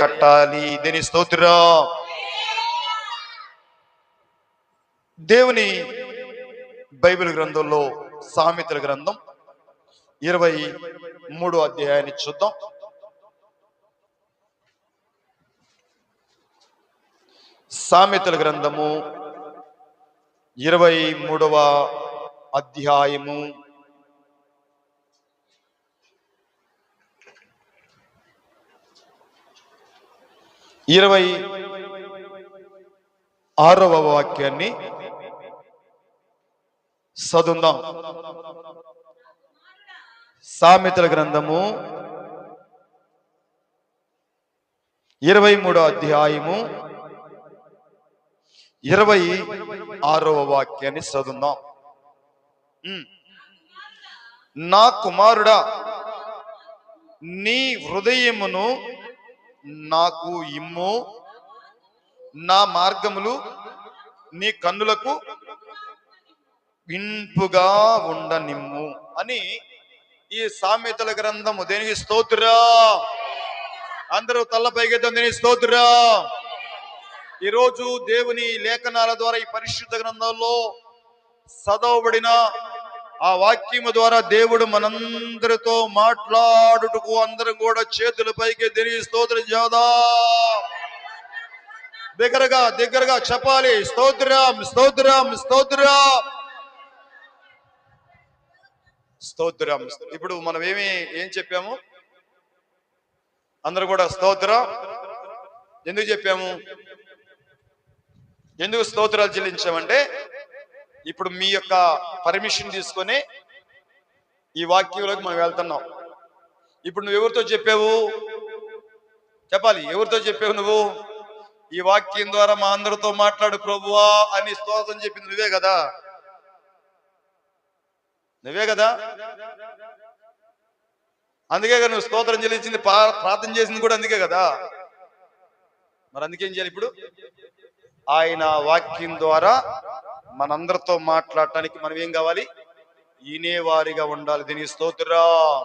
కట్టాలి. దేని స్తోత్రం. దేవుని బైబిల్ గ్రంథంలో సామెతల గ్రంథం 23వ అధ్యాయాన్ని చూద్దాం. సామెతల గ్రంథము 23వ అధ్యాయము 26వ వాక్యాన్ని చదువుదాం. సామెతల గ్రంథము 23వ అధ్యాయము 26వ వాక్యాన్ని చదువుదాం. నా కుమారుడా, నీ హృదయమును నాకు ఇమ్ము, నా మార్గములు నీ కన్నులకు ఇంపుగా ఉండనిమ్ము అని ఈ సామెతల గ్రంథము. దేనికి స్తోత్రం. అందరూ తల్లపైకెత్తం. దేనికి స్తోత్రం. ఈరోజు దేవుని లేఖనాల ద్వారా ఈ పరిశుద్ధ గ్రంథంలో చదవబడిన ఆ వాక్యము ద్వారా దేవుడు మనందరితో మాట్లాడుటకు అందరం కూడా చేతుల పైకి దేనికి స్తోత్రం చేద్దాం. దగ్గరగా చెప్పాలి. స్తోత్రం, స్తోత్రం, స్తోత్రం, స్తోత్రం. ఇప్పుడు మనం ఏం చెప్పాము? అందరూ కూడా స్తోత్రం ఎందుకు చెప్పాము? ఎందుకు స్తోత్రాలు చెల్లించామంటే, ఇప్పుడు మీ యొక్క పర్మిషన్ తీసుకొని ఈ వాక్యంలోకి మనం వెళ్తున్నాం. ఇప్పుడు నువ్వు ఎవరితో చెప్పావు? చెప్పాలి. ఎవరితో చెప్పావు నువ్వు? ఈ వాక్యం ద్వారా మా అందరితో మాట్లాడు ప్రభువా అని స్తోత్రం చెప్పింది నువ్వే కదా. అందుకే కదా నువ్వు స్తోత్రం చెల్లించింది, ప్రార్థన చేసింది కూడా అందుకే కదా. మరి అందుకేం చేయాలి? ఇప్పుడు ఆయన వాక్యం ద్వారా మనందరితో మాట్లాడటానికి మనం ఏం కావాలి? ఈనేవారిగా ఉండాలి. దీనికి స్తోత్రం.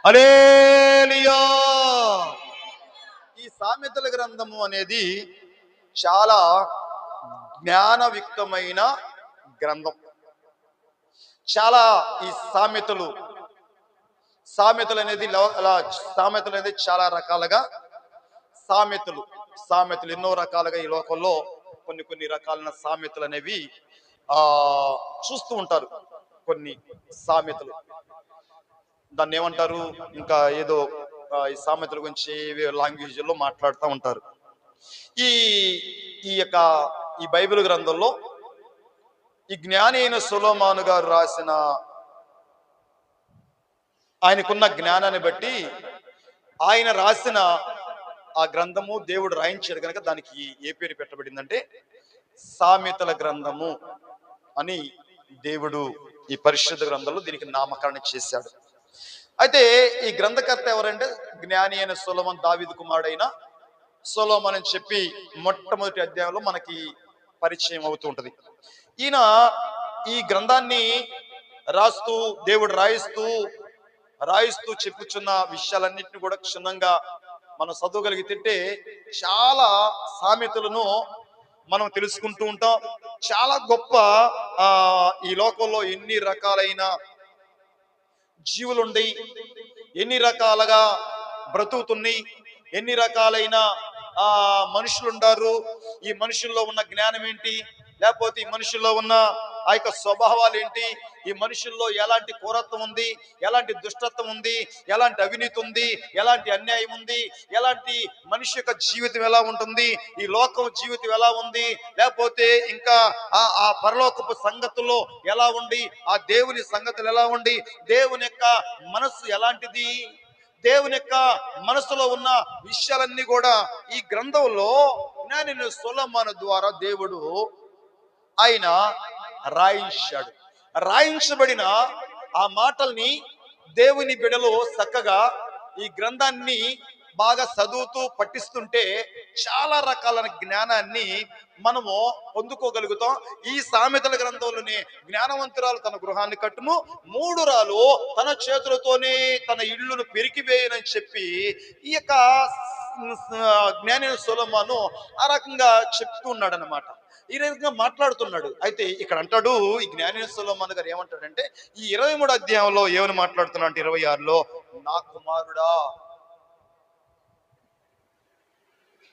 హల్లెలూయా. ఈ సామెతల గ్రంథము అనేది చాలా జ్ఞానయుక్తమైన గ్రంథం. చాలా ఈ సామెతలు అనేది చాలా రకాలుగా సామెతలు ఎన్నో రకాలుగా ఈ లోకంలో కొన్ని రకాలైన సామెతలు అనేవి చూస్తూ ఉంటారు. కొన్ని సామెతలు దాన్ని ఏమంటారు? ఇంకా ఏదో ఈ సామెతల గురించి లాంగ్వేజ్ లో మాట్లాడుతూ ఉంటారు. ఈ బైబిల్ గ్రంథంలో ఈ జ్ఞాని అయిన సొలొమోను గారు రాసిన, ఆయనకున్న జ్ఞానాన్ని బట్టి ఆయన రాసిన ఆ గ్రంథము దేవుడు రాయించాడు కనుక దానికి ఏ పేరు పెట్టబడిందంటే సామెతల గ్రంథము అని దేవుడు ఈ పరిశుద్ధ గ్రంథంలో దీనికి నామకరణ చేశాడు. అయితే ఈ గ్రంథకర్త ఎవరంటే జ్ఞాని అయిన సొలొమోను, దావీదు కుమారుడైన సొలొమోను అని చెప్పి మొట్టమొదటి అధ్యాయంలో మనకి పరిచయం అవుతూ ఉంటది. ఈయన ఈ గ్రంథాన్ని రాస్తూ దేవుడు రాయిస్తూ చెప్పుచున్న విషయాలన్నింటినీ కూడా క్షుణ్ణంగా మనం చదవగలిగితే చాలా సామెతలను మనం తెలుసుకుంటూ ఉంటాం. చాలా గొప్ప ఈ లోకంలో ఎన్ని రకాలైన జీవులుండి, ఎన్ని రకాలుగా బ్రతుకుతున్నాయి, ఎన్ని రకాలైన మనుషులుండారు, ఈ మనుషుల్లో ఉన్న జ్ఞానం ఏంటి, లేకపోతే ఈ మనుషుల్లో ఉన్న ఆ యొక్క స్వభావాలు ఏంటి, ఈ మనుషుల్లో ఎలాంటి క్రూరత్వం ఉంది, ఎలాంటి దుష్టత్వం ఉంది, ఎలాంటి అవినీతి ఉంది, ఎలాంటి అన్యాయం ఉంది, ఎలాంటి మనిషి యొక్క జీవితం ఎలా ఉంటుంది, ఈ లోకం జీవితం ఎలా ఉంది, లేకపోతే ఇంకా ఆ పరలోకపు సంగతుల్లో ఎలా ఉండి, ఆ దేవుని సంగతులు ఎలా ఉండి, దేవుని యొక్క మనస్సు ఎలాంటిది, దేవుని యొక్క మనసులో ఉన్న విషయాలన్నీ కూడా ఈ గ్రంథంలో జ్ఞాని సొలొమోను ద్వారా దేవుడు ఆయన రాయించబడిన ఆ మాటల్ని దేవుని బిడలో చక్కగా ఈ గ్రంథాన్ని బాగా చదువుతూ పఠిస్తుంటే చాలా రకాలైన జ్ఞానాన్ని మనము పొందుకోగలుగుతాం. ఈ సామెతల గ్రంథంలోనే జ్ఞానవంతురాలు తన గృహాన్ని కట్టును, మూఢురాలు తన చేతులతోనే తన ఇల్లును పెరికివేయనని చెప్పి ఈ యొక్క జ్ఞాని సొలొమోను ఆ రకంగా చెప్తూ ఉన్నాడు అనమాట. ఈ రకంగా మాట్లాడుతున్నాడు. అయితే ఇక్కడ అంటాడు ఈ జ్ఞాని సొలొమోను గారు ఏమంటాడంటే ఈ 23 అధ్యాయంలో ఏమని మాట్లాడుతున్నా అంటే 26లో, నా కుమారుడా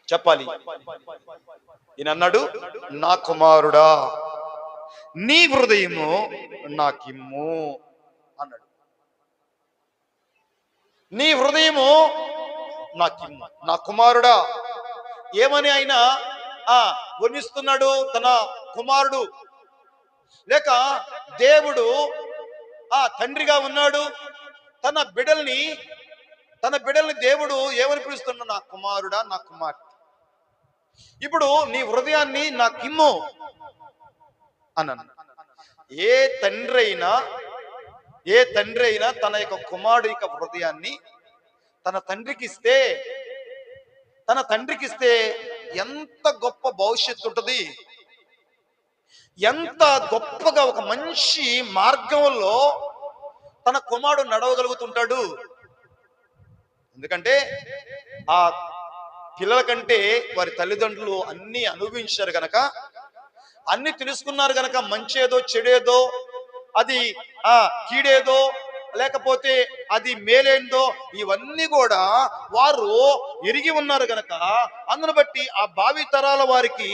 చెప్పాలి. ఈయన అన్నాడు, నా కుమారుడా నీ హృదయము నాకిమ్ము అన్నాడు. నీ హృదయము నాకిమ్ము, నా కుమారుడా. ఏమని ఆయన వర్ణిస్తున్నాడు? తన కుమారుడు లేక దేవుడు తండ్రిగా ఉన్నాడు. తన బిడ్డల్ని దేవుడు ఏమని పిలుస్తున్నాడు? నా కుమారుడా, నా కుమార్తె. ఇప్పుడు నీ హృదయాన్ని నాకిమ్ము అన్నాను. ఏ తండ్రి అయినా తన యొక్క కుమారుడు యొక్క హృదయాన్ని తన తండ్రికి ఇస్తే ఎంత గొప్ప భవిష్యత్తు ఉంటుంది, ఎంత గొప్పగా ఒక మంచి మార్గంలో తన కుమారుడు నడవగలుగుతుంటాడు. ఎందుకంటే ఆ పిల్లల కంటే వారి తల్లిదండ్రులు అన్ని అనుభవించారు గనక, అన్ని తెలుసుకున్నారు గనక, మంచేదో చెడేదో, అది కీడేదో లేకపోతే అది మేలేందో ఇవన్నీ కూడా వారు ఎరిగి ఉన్నారు గనక, అందును బట్టి ఆ భావి తరాల వారికి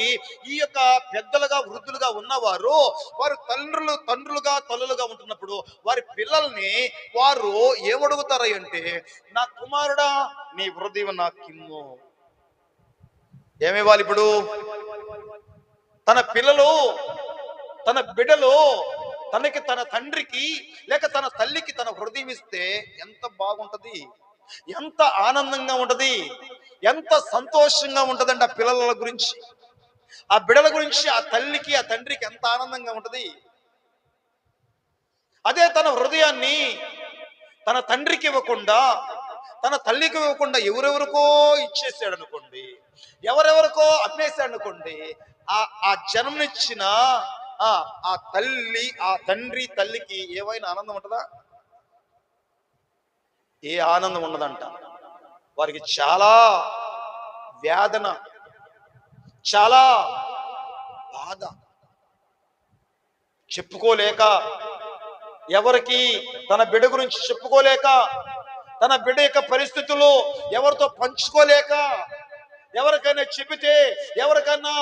ఈ యొక్క పెద్దలుగా వృద్ధులుగా ఉన్నవారు వారు తండ్రులుగా తల్లులుగా ఉంటున్నప్పుడు వారి పిల్లల్ని వారు ఏమడుగుతారు అంటే, నా కుమారుడా నీ హృదయం నాకిమ్ము. ఏమివ్వాలి? ఇప్పుడు తన పిల్లలు తన బిడ్డలు తన తండ్రికి లేక తన తల్లికి తన హృదయం ఇస్తే ఎంత బాగుంటది, ఎంత ఆనందంగా ఉంటది, ఎంత సంతోషంగా ఉంటదండి. ఆ పిల్లల గురించి, ఆ బిడ్డల గురించి ఆ తల్లికి ఆ తండ్రికి ఎంత ఆనందంగా ఉంటది. అదే తన హృదయాన్ని తన తండ్రికి ఇవ్వకుండా తన తల్లికి ఇవ్వకుండా ఎవరెవరికో ఇచ్చేసాడు అనుకోండి, ఎవరెవరికో అమ్మేశాడు అనుకోండి, ఆ జన్మనిచ్చిన ఆ తండ్రి తల్లికి ఏమైనా ఆనందం ఉంటుందా? ఏ ఆనందం ఉండదంట. వారికి చాలా వేదన, చాలా బాధ, చెప్పుకోలేక, ఎవరికి తన బిడ్డ గురించి చెప్పుకోలేక, తన బిడ్డ యొక్క పరిస్థితులు ఎవరితో పంచుకోలేక, ఎవరికైనా చెబితే ఎవరికైనా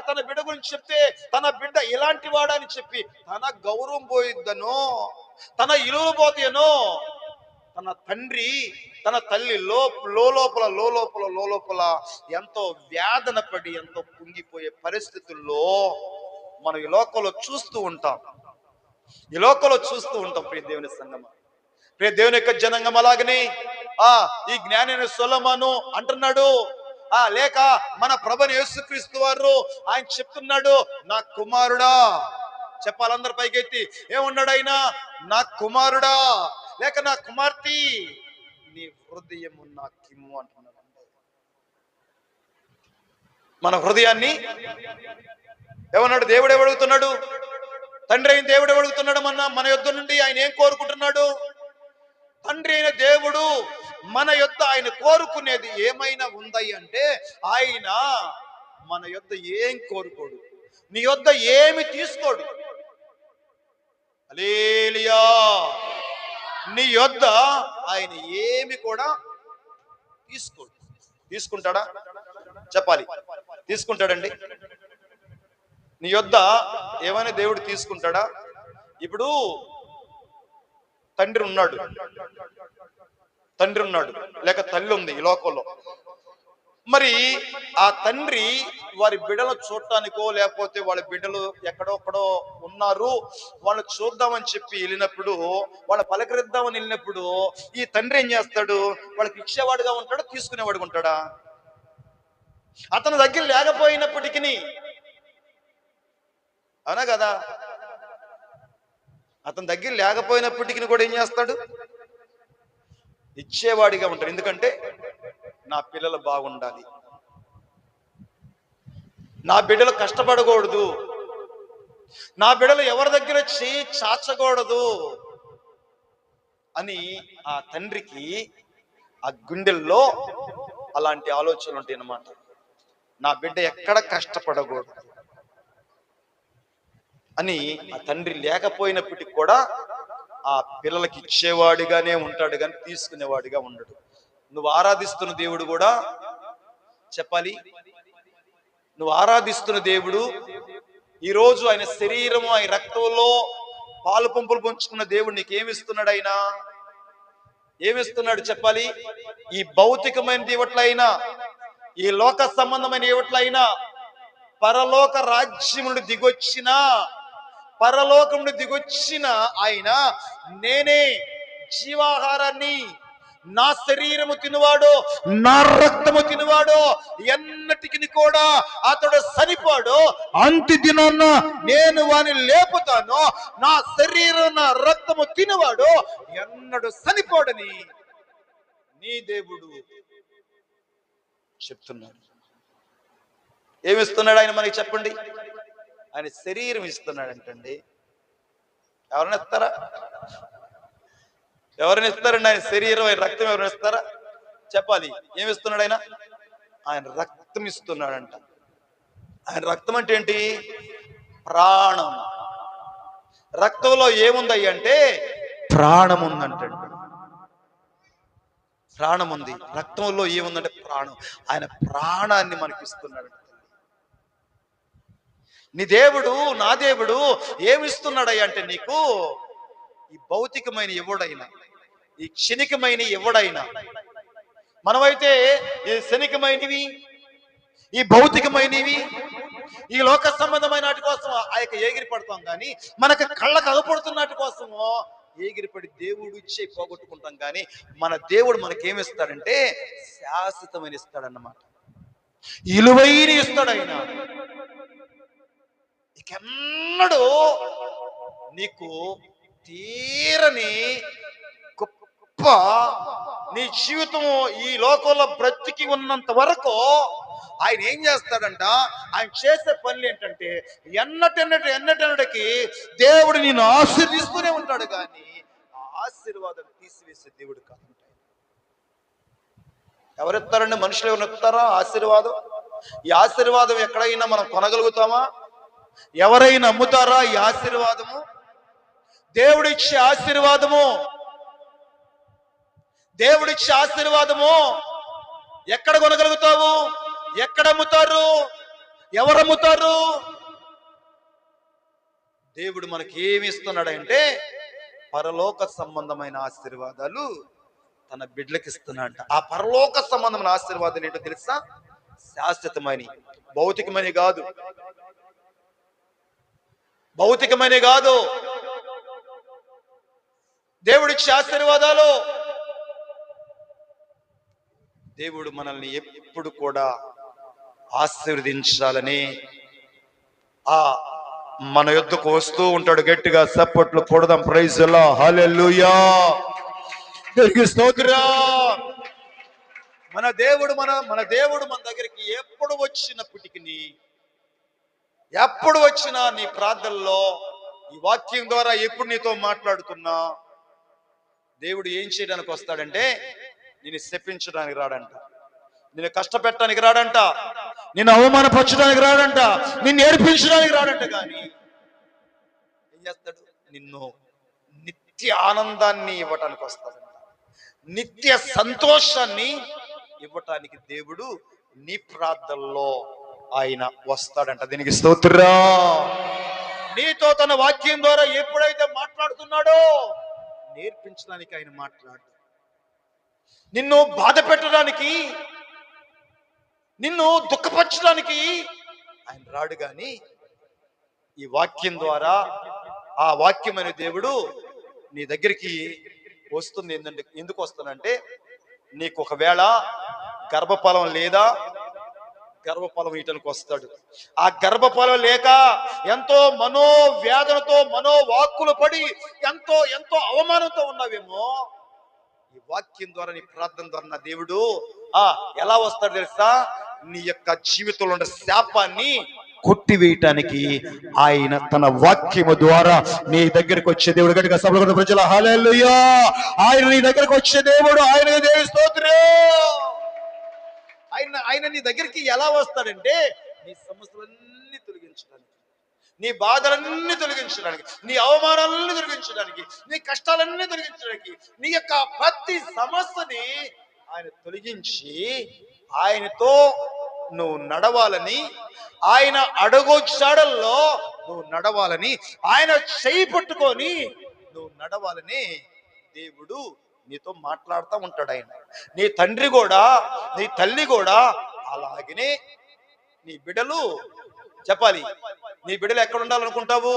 తన బిడ్డ గురించి చెప్తే తన బిడ్డ ఇలాంటి వాడని చెప్పి తన గౌరవం పోయిద్దనో, తన ఇలువ పోతేనో, తన తండ్రి తన తల్లి లోపల ఎంతో వేదన పడి ఎంతో కుంగిపోయే పరిస్థితుల్లో మనం ఈ లోకంలో చూస్తూ ఉంటాం. ప్రియ దేవుని సంగమం, ప్రియ దేవుని యొక్క జనాంగం. అలాగనే ఈ జ్ఞాని సొలొమోను అంటున్నాడు, లేక మన ప్రభువైన యేసుక్రీస్తు వారు ఆయన చెప్తున్నాడు, నా కుమారుడా. చెప్పాలందరూ పైకెత్తి ఏమన్నాడు ఆయన? నా కుమారుడా లేక నా కుమార్తె నీ హృదయము నాకిమ్ము అంటున్నాడు. మన హృదయాన్ని ఏమన్నాడు? దేవుడు ఏమడుగుతున్నాడు? తండ్రి అయిన దేవుడు ఏమడుగుతున్నాడు? మన యొద్ద నుండి ఆయన ఏం కోరుకుంటున్నాడు? తండ్రి అయిన దేవుడు మన యొద్ద ఆయన కోరుకునేది ఏమైనా ఉందాయి అంటే, ఆయన మన యొద్ద ఏం కోరుకోడు, నీ యొద్ద ఏమి తీసుకోడు. హల్లెలూయా. నీ యొద్ద ఆయన ఏమి కూడా తీసుకోడు. తీసుకుంటాడా? చెప్పాలి. తీసుకుంటాడండి? నీ యొద్ద ఏమైనా దేవుడు తీసుకుంటాడా? ఇప్పుడు తండ్రి ఉన్నాడు లేక తల్లి ఉంది ఈ లోకంలో. మరి ఆ తండ్రి వారి బిడ్డలు చూడటానికో లేకపోతే వాళ్ళ బిడ్డలు ఎక్కడొక్కడో ఉన్నారు వాళ్ళు చూద్దామని చెప్పి వెళ్ళినప్పుడు, వాళ్ళ పలకరిద్దామని వెళ్ళినప్పుడు ఈ తండ్రి ఏం చేస్తాడు? వాళ్ళకి ఇచ్చేవాడుగా ఉంటాడా, తీసుకునేవాడుగా ఉంటాడా? అతని దగ్గర లేకపోయినప్పటికీ, అవునా కదా, అతని దగ్గర లేకపోయినప్పటికీ కూడా ఏం చేస్తాడు? ఇచ్చేవాడిగా ఉంటాడు. ఎందుకంటే నా పిల్లలు బాగుండాలి, నా బిడ్డలు కష్టపడకూడదు, నా బిడ్డలు ఎవరి దగ్గర చాచకూడదు అని ఆ తండ్రికి ఆ గుండెల్లో అలాంటి ఆలోచనలు ఉంటాయి అన్నమాట. నా బిడ్డ ఎక్కడ కష్టపడకూడదు అని ఆ తండ్రి లేకపోయినప్పటికీ కూడా ఆ పిల్లలకి ఇచ్చేవాడిగానే ఉంటాడు, కానీ తీసుకునేవాడిగా ఉండడు. నువ్వు ఆరాధిస్తున్న దేవుడు కూడా చెప్పాలి, నువ్వు ఆరాధిస్తున్న దేవుడు ఈరోజు ఆయన శరీరము, ఆయన రక్తంలో పాలు పంపులు పంచుకున్న దేవుడు నీకేమిస్తున్నాడు? ఆయన ఏమిస్తున్నాడు చెప్పాలి? ఈ భౌతికమైన ఇవట్లయినా, ఈ లోక సంబంధమైన ఇవట్లయినా, పరలోక రాజ్యం నుండి దిగొచ్చిన, పరలోకం నుండి దిగొచ్చిన ఆయన, నేనే జీవాహారాన్ని, నా శరీరము తినువాడు, నా రక్తము తినువాడు ఎన్నటికి కూడా అతడు చనిపోడు, అంత్య దినాన్న నేను వాని లేపుతాను, నా శరీరం నా రక్తము తినువాడు ఎన్నడు చనిపోడని నీ దేవుడు చెప్తున్నాడు. ఏమిస్తున్నాడు ఆయన మనకి చెప్పండి? ఆయన శరీరం ఇస్తున్నాడంటండి. ఎవరైనా ఇస్తారా? ఎవరైనా ఇస్తారండి? ఆయన శరీరం, ఆయన రక్తం ఎవరైనా ఇస్తారా? చెప్పాలి. ఏమిస్తున్నాడు ఆయన? ఆయన రక్తం ఇస్తున్నాడంట. ఆయన రక్తం అంటే ఏంటి? ప్రాణం. రక్తంలో ఏముందయ్య అంటే ప్రాణం ఉందంటండి. ప్రాణం ఉంది రక్తంలో. ఏముందంటే ప్రాణం. ఆయన ప్రాణాన్ని మనకి ఇస్తున్నాడు. నీ దేవుడు, నా దేవుడు ఏమిస్తున్నాడయ్య అంటే నీకు ఈ భౌతికమైన ఎవడైనా, ఈ క్షణికమైన ఎవడైనా, మనమైతే ఈ క్షణికమైనవి, ఈ భౌతికమైనవి, ఈ లోక సంబంధమైన వాటి కోసం ఆ యొక్క ఎగిరి పడతాం, కానీ మనకు కళ్ళకు అగపడుతున్న వాటి కోసము ఎగిరిపడి దేవుడు ఇచ్చే పోగొట్టుకుంటాం. కానీ మన దేవుడు మనకేమిస్తాడంటే శాశ్వతమైన ఇస్తాడన్నమాట. ఇలువైన ఇస్తాడు ఆయన. ఇకెన్నడూ నీకు తీరని గొప్ప నీ జీవితం ఈ లోకంలో బ్రతికి ఉన్నంత వరకు ఆయన ఏం చేస్తాడంట? ఆయన చేసే పనులు ఏంటంటే ఎన్నటెన్నటికి దేవుడు నిన్ను ఆశీర్దిస్తూనే ఉంటాడు, కానీ ఆ ఆశీర్వాదం తీసివేసే దేవుడు కాదు. ఎవరెత్తారండి? మనుషులు ఎవరు ఎత్తారా ఆశీర్వాదం? ఈ ఆశీర్వాదం ఎక్కడైనా మనం కొనగలుగుతామా? ఎవరైనా అమ్ముతారా ఈ ఆశీర్వాదము? దేవుడిచ్చే ఆశీర్వాదము, దేవుడిచ్చే ఆశీర్వాదము ఎక్కడ కొనగలుగుతావు? ఎక్కడ అమ్ముతారు? ఎవరు అమ్ముతారు? దేవుడు మనకి ఏమి ఇస్తున్నాడంటే పరలోక సంబంధమైన ఆశీర్వాదాలు తన బిడ్డలకి ఇస్తున్నాడంట. ఆ పరలోక సంబంధమైన ఆశీర్వాదాలు ఏంటో తెలుసా? శాశ్వతమైన, భౌతికమైన కాదు, భౌతికమైన కాదు. దేవుడిచ్చే ఆశీర్వాదాలు, దేవుడు మనల్ని ఎప్పుడు కూడా ఆశీర్వదించాలని ఆ మన యొద్దకు వస్తూ ఉంటాడు. గట్టిగా చప్పట్లు కొడదాం. ప్రైజ్ లా, హల్లెలూయా, దేవునికి స్తోత్రం. మన దేవుడు మన దగ్గరికి ఎప్పుడు వచ్చినా నీ ప్రార్థనలో ఈ వాక్యం ద్వారా ఎప్పుడు నీతో మాట్లాడుతున్నా దేవుడు ఏం చేయడానికి వస్తాడంటే నిన్ను శపించడానికి రాడంట, నిన్ను కష్టపెట్టడానికి రాడంట, నిన్ను అవమానపరచడానికి రాడంట, నిన్ను ఏడిపించడానికి రాడంట. కానీ ఏం చేస్తాడు? నిన్ను నిత్య ఆనందాన్ని ఇవ్వటానికి వస్తాడంట, నిత్య సంతోషాన్ని ఇవ్వటానికి దేవుడు నీ ప్రార్థనలో ఆయన వస్తాడంట. దీనికి స్తోత్రం. నీతో తన వాక్యం ద్వారా ఎప్పుడైతే మాట్లాడుతున్నాడో నేర్పించడానికి ఆయన మాట్లాడు, నిన్ను బాధ పెట్టడానికి, నిన్ను దుఃఖపరచడానికి ఆయన రాడు. కానీ ఈ వాక్యం ద్వారా ఆ వాక్యమైన దేవుడు నీ దగ్గరికి వస్తుంది. ఎందుకు వస్తానంటే నీకు ఒకవేళ గర్భఫలం లేదా, గర్భఫలం ఇయటానికి వస్తాడు. ఆ గర్భఫలం లేక ఎంతో మనోవేదనతో, మనోవాక్కులు పడి ఎంతో ఎంతో అవమానంతో ఉన్నావేమో, ఈ వాక్యం ద్వారా, నీ ప్రార్థన ద్వారా నా దేవుడు ఎలా వస్తాడు తెలుసా? నీ యొక్క జీవితంలో ఉన్న శాపాన్ని కొట్టివేయటానికి ఆయన తన వాక్యము ద్వారా నీ దగ్గరికి వచ్చే దేవుడు. గట్టిగా సభలో ప్రజల హల్లెలూయా. ఆయన నీ దగ్గరకు వచ్చే దేవుడు, ఆయన దేవుని స్తోత్రం. ఆయన నీ దగ్గరికి ఎలా వస్తాడంటే నీ సమస్యలన్నీ తొలగించడానికి, నీ బాధలన్నీ తొలగించడానికి, నీ అవమానాలన్నీ తొలగించడానికి, నీ కష్టాలన్నీ తొలగించడానికి, నీ యొక్క ప్రతి సమస్యని ఆయన తొలగించి ఆయనతో నువ్వు నడవాలని, ఆయన అడుగుజాడల్లో నువ్వు నడవాలని, ఆయన చేయి పట్టుకొని నువ్వు నడవాలని దేవుడు నీతో మాట్లాడుతూ ఉంటాడు. ఆయన నీ తండ్రి కూడా, నీ తల్లి కూడా అలాగనే నీ బిడ్డలు చెప్పాలి. నీ బిడ్డలు ఎక్కడ ఉండాలనుకుంటావు?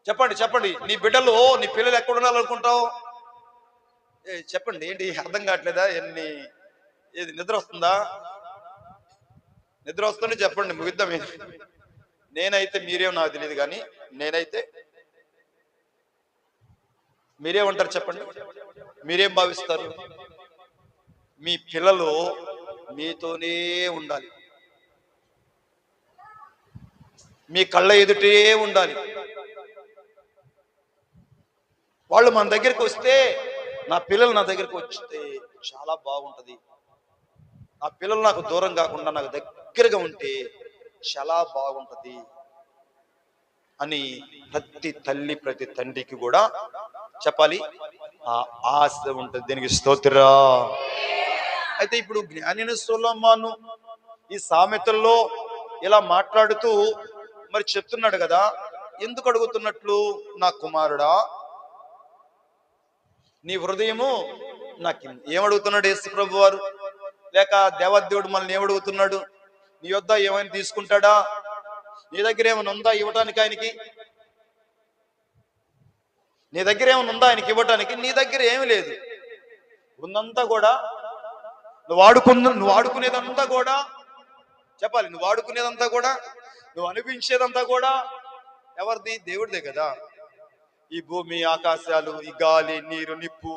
చెప్పండి. నీ బిడ్డలు, నీ పిల్లలు ఎక్కడ ఉండాలనుకుంటావు? చెప్పండి. ఏంటి అర్థం కావట్లేదా? ఏది నిద్ర వస్తుందా? నిద్ర వస్తుంటే చెప్పండి, ముగిద్దాం. నేనైతే మీరేం నాకు తెలియదు, కానీ నేనైతే మీరేమంటారు చెప్పండి? మీరేం భావిస్తారు? మీ పిల్లలు మీతోనే ఉండాలి, మీ కళ్ళ ఎదుటే ఉండాలి. వాళ్ళు మన దగ్గరికి వస్తే, నా పిల్లలు నా దగ్గరికి వస్తే చాలా బాగుంటది, నా పిల్లలు నాకు దూరం కాకుండా నాకు దగ్గరగా ఉంటే చాలా బాగుంటది అని ప్రతి తల్లి, ప్రతి తండ్రికి కూడా చెప్పాలి. ఆ ఆశ ఉంటుంది. దీనికి స్తోత్రా. అయితే ఇప్పుడు జ్ఞానిని సొలొమోను ఈ సామెతల్లో ఇలా మాట్లాడుతూ మరి చెప్తున్నాడు కదా. ఎందుకు అడుగుతున్నట్లు? నా కుమారుడా, నీ హృదయము నాకు ఏమడుగుతున్నాడు యేసు ప్రభు వారు? లేక దేవదేవుడు మనల్ని ఏమడుగుతున్నాడు? నీ యొద్ద ఏమైనా తీసుకుంటాడా? నీ దగ్గర ఏమైనా ఉందా ఇవ్వటానికి ఆయనకి? నీ దగ్గర ఏమైనా ఉందా ఆయనకి ఇవ్వటానికి? నీ దగ్గర ఏమి లేదు. ఉన్నంతా కూడా నువ్వు వాడుకునేదంతా కూడా చెప్పాలి. నువ్వు వాడుకునేదంతా కూడా, నువ్వు అనిపించేదంతా కూడా ఎవరిది? దేవుడిదే కదా. ఈ భూమి, ఆకాశాలు, ఈ గాలి, నీరు, నిప్పు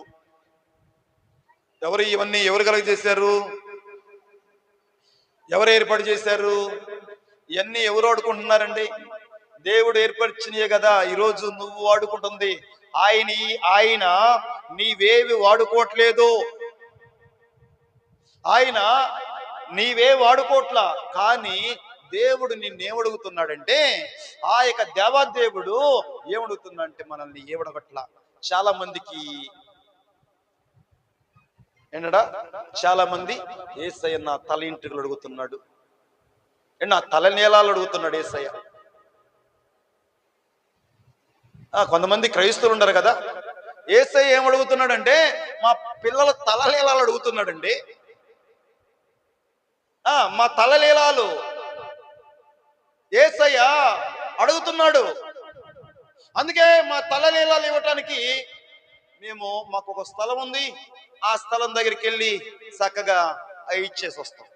ఇవన్నీ ఎవరు కలుగజేశారు? ఎవరు ఏర్పాటు చేశారు? ఇవన్నీ ఎవరు వాడుకుంటున్నారండి? దేవుడు ఏర్పరిచినయే కదా ఈరోజు నువ్వు వాడుకుంటుంది. ఆయన నీవేవి వాడుకోవట్లేదు, ఆయన నీవే వాడుకోవట్లా. కానీ దేవుడు నిన్నేమడుగుతున్నాడంటే, ఆ యొక్క దేవాదేవుడు ఏమడుగుతున్నాడంటే మనల్ని ఏమడగట్లా. చాలా మందికి ఏంటడా, చాలా మంది యేసయ్య నా తల ఇంటికి అడుగుతున్నాడు, నా తల నీలాలు అడుగుతున్నాడు యేసయ్య. కొంతమంది క్రైస్తవులు ఉండరు కదా, యేసయ్య ఏమడుగుతున్నాడంటే మా పిల్లల తల నీలాలు అడుగుతున్నాడండి. మా తల నీలాలు యేసయ్య అడుగుతున్నాడు. అందుకే మా తల నీలాలు ఇవ్వటానికి మాకు ఒక స్థలం ఉంది, ఆ స్థలం దగ్గరికి వెళ్ళి చక్కగా ఇచ్చేసి వస్తాం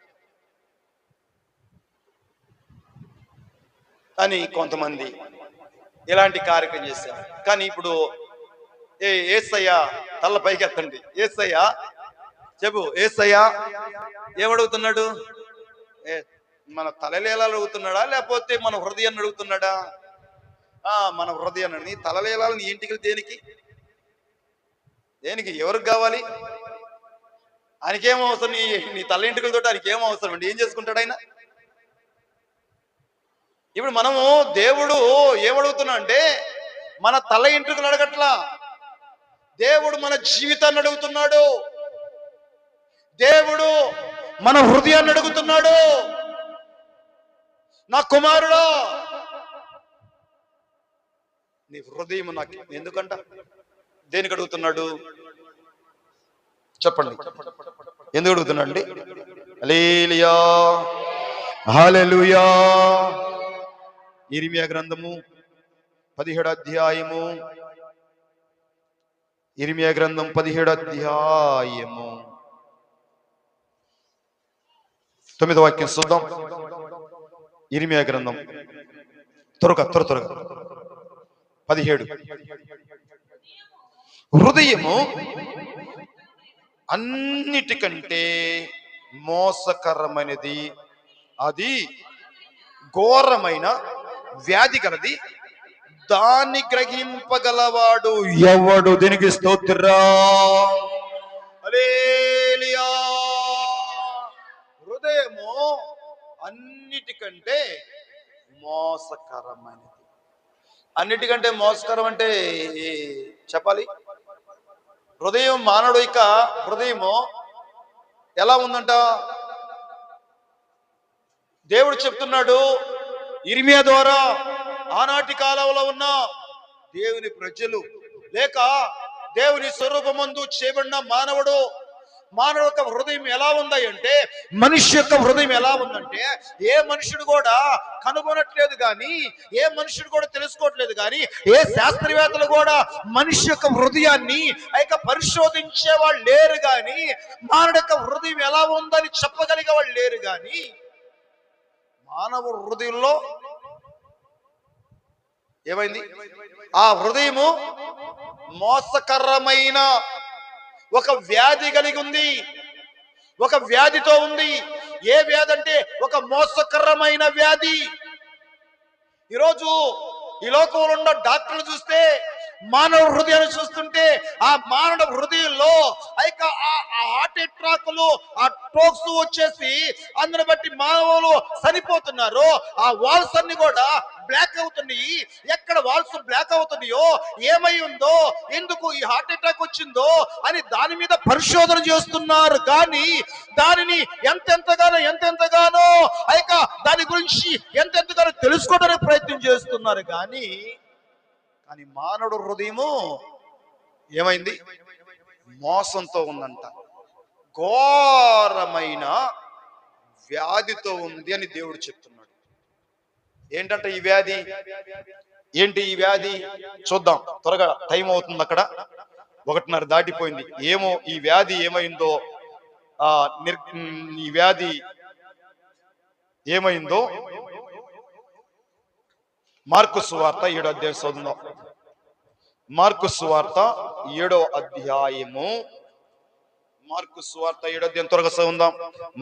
అని కొంతమంది ఇలాంటి కార్యక్రమం చేశారు. కానీ ఇప్పుడు యేసయ్య తల పైకి ఎత్తండి. యేసయ్య చెప్పు, యేసయ్య ఏమడుగుతున్నాడు? మన తలలేలాలు అడుగుతున్నాడా, లేకపోతే మన హృదయాన్ని అడుగుతున్నాడా? మన హృదయాన్ని. తలలేలాలు నీ ఇంటికి దేనికి? ఎవరికి కావాలి? ఆయనకేం అవసరం? నీ తల ఇంటికలతో ఆయనకేం అవసరం అండి? ఏం చేసుకుంటాడు ఆయన? ఇప్పుడు మనము దేవుడు ఏమడుగుతున్నా అంటే మన తల ఇంటికలు అడగట్లా, దేవుడు మన జీవితాన్ని అడుగుతున్నాడు, దేవుడు మన హృదయాన్ని అడుగుతున్నాడు. నా కుమారుడా, నీ హృదయం నాకు ఎందుకంట? దేనికి అడుగుతున్నాడు చెప్పండి? ఎందుకు అడుగుతున్నాడు అండి? హల్లెలూయా, హల్లెలూయా. ఇర్మియా గ్రంథము 17వ అధ్యాయము, ఇర్మియా గ్రంథం 17వ అధ్యాయము 9వ వాక్యం చూద్దాం. ఇర్మియా గ్రంథం త్వరగా 17. హృదయము అన్నిటికంటే మోసకరమైనది, అది ఘోరమైన వ్యాధి కలది, దాన్ని గ్రహింపగలవాడు ఎవడు? దీనికి స్తోత్రం. హల్లెలూయా. హృదయము అన్నిటికంటే మోసకరమైనది. అన్నిటికంటే మోసకరం అంటే చెప్పాలి. హృదయం మానవుడు యొక్క హృదయము ఎలా ఉందంట? దేవుడు చెప్తున్నాడు ఇర్మియా ద్వారా, ఆనాటి కాలంలో ఉన్న దేవుని ప్రజలు లేక దేవుని స్వరూపమందు చేయబడిన మానవుడు, మానవ యొక్క హృదయం ఎలా ఉంది అంటే, మనిషి యొక్క హృదయం ఎలా ఉందంటే, ఏ మనుషుడు కూడా కనుగొనట్లేదు కానీ, ఏ మనుషుడు కూడా తెలుసుకోవట్లేదు కానీ, ఏ శాస్త్రవేత్తలు కూడా మనిషి యొక్క హృదయాన్ని పరిశోధించే వాళ్ళు లేరు కానీ, మానవుడి యొక్క హృదయం ఎలా ఉందని చెప్పగలిగే వాళ్ళు లేరు కానీ, మానవ హృదయంలో ఏమైంది? ఆ హృదయము మోసకరమైన ఒక వ్యాధి కలిగి ఉంది, ఒక వ్యాధితో ఉంది. ఏ వ్యాధి అంటే ఒక మోసకరమైన వ్యాధి. ఈరోజు ఈ లోకంలో ఉన్న డాక్టర్లు చూస్తే, మానవ హృదయాన్ని చూస్తుంటే, ఆ మానవ హృదయంలో హార్ట్ అటాక్లు, ఆ ట్రోక్స్ వచ్చేసి అందుని బట్టి మానవులు చనిపోతున్నారు. ఆ వాల్స్ అన్ని కూడా బ్లాక్ అవుతున్నాయి. ఎక్కడ వాల్స్ బ్లాక్ అవుతున్నాయో, ఏమై ఉందో, ఎందుకు ఈ హార్ట్ అటాక్ వచ్చిందో అని దాని మీద పరిశోధన చేస్తున్నారు. కానీ దానిని ఎంతెంతగానో దాని గురించి ఎంతెంతగానో తెలుసుకోవడానికి ప్రయత్నం చేస్తున్నారు. కానీ మానవుడు హృదయము ఏమైంది? మోసంతో ఉందంట, ఘోరమైన వ్యాధితో ఉంది అని దేవుడు చెప్తున్నాడు. ఏంటంటే ఈ వ్యాధి ఏంటి? ఈ వ్యాధి చూద్దాం త్వరగా, టైం అవుతుంది, అక్కడ 1:30 దాటిపోయింది. ఏమో ఈ వ్యాధి ఏమైందో, ఈ వ్యాధి ఏమైందో మార్కు సువార్త 7వ అధ్యాయం చదువుదాం. మార్కు సువార్త 7వ అధ్యాయము, మార్కు సువార్త 7వ అధ్యాయం త్వరగా చదువుదాం.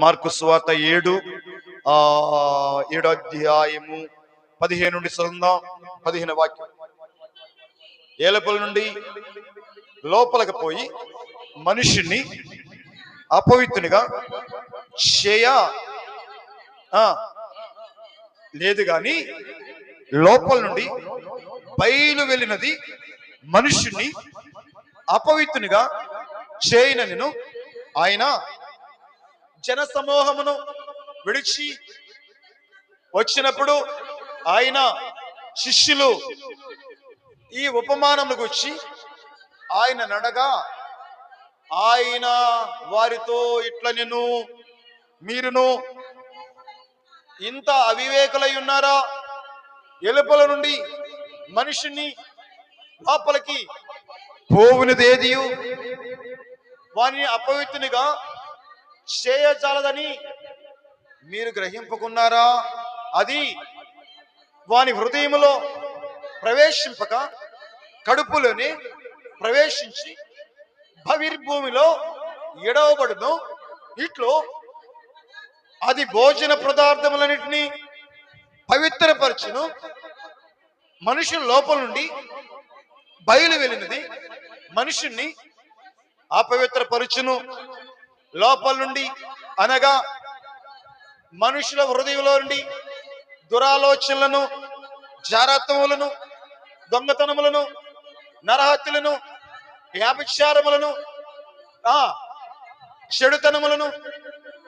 మార్కు సువార్త 7వ అధ్యాయము 15 నుండి చదువుదాం. 15వ వాక్యం. ఏలపల నుండి లోపలికి పోయి మనిషిని అపవిత్రునిగా చేయ లేదు గాని, లోపల నుండి బయలు వెళ్ళినది మనుషుని అపవిత్రునిగా చేయనను ఆయన జన సమూహమును విడిచి వచ్చినప్పుడు ఆయన శిష్యులు ఈ ఉపమానములకు వచ్చి ఆయన నడగా, ఆయన వారితో ఇట్లా, నేను మీరును ఇంత అవివేకులై ఉన్నారా? ఎలుపల నుండి మనిషిని లోపలికి పోవునది ఏదియు వారిని అపవిత్రునిగా చేయజాలదని మీరు గ్రహింపుకున్నారా? అది వాని హృదయములో ప్రవేశింపక కడుపులోనే ప్రవేశించి భవిర్భూమిలో ఎడవబడును. ఇట్లో అది భోజన పదార్థములన్నిటినీ పవిత్రపరచును. మనుషుల లోపల నుండి బయలు వెళ్ళినది మనుషుణ్ణి అపవిత్రపరచును. లోపల నుండి అనగా మనుషుల హృదయంలో నుండి దురాలోచనలను, జారత్వములను, దొంగతనములను, నరహత్యలను, వ్యభిచారములను, చెడుతనములను,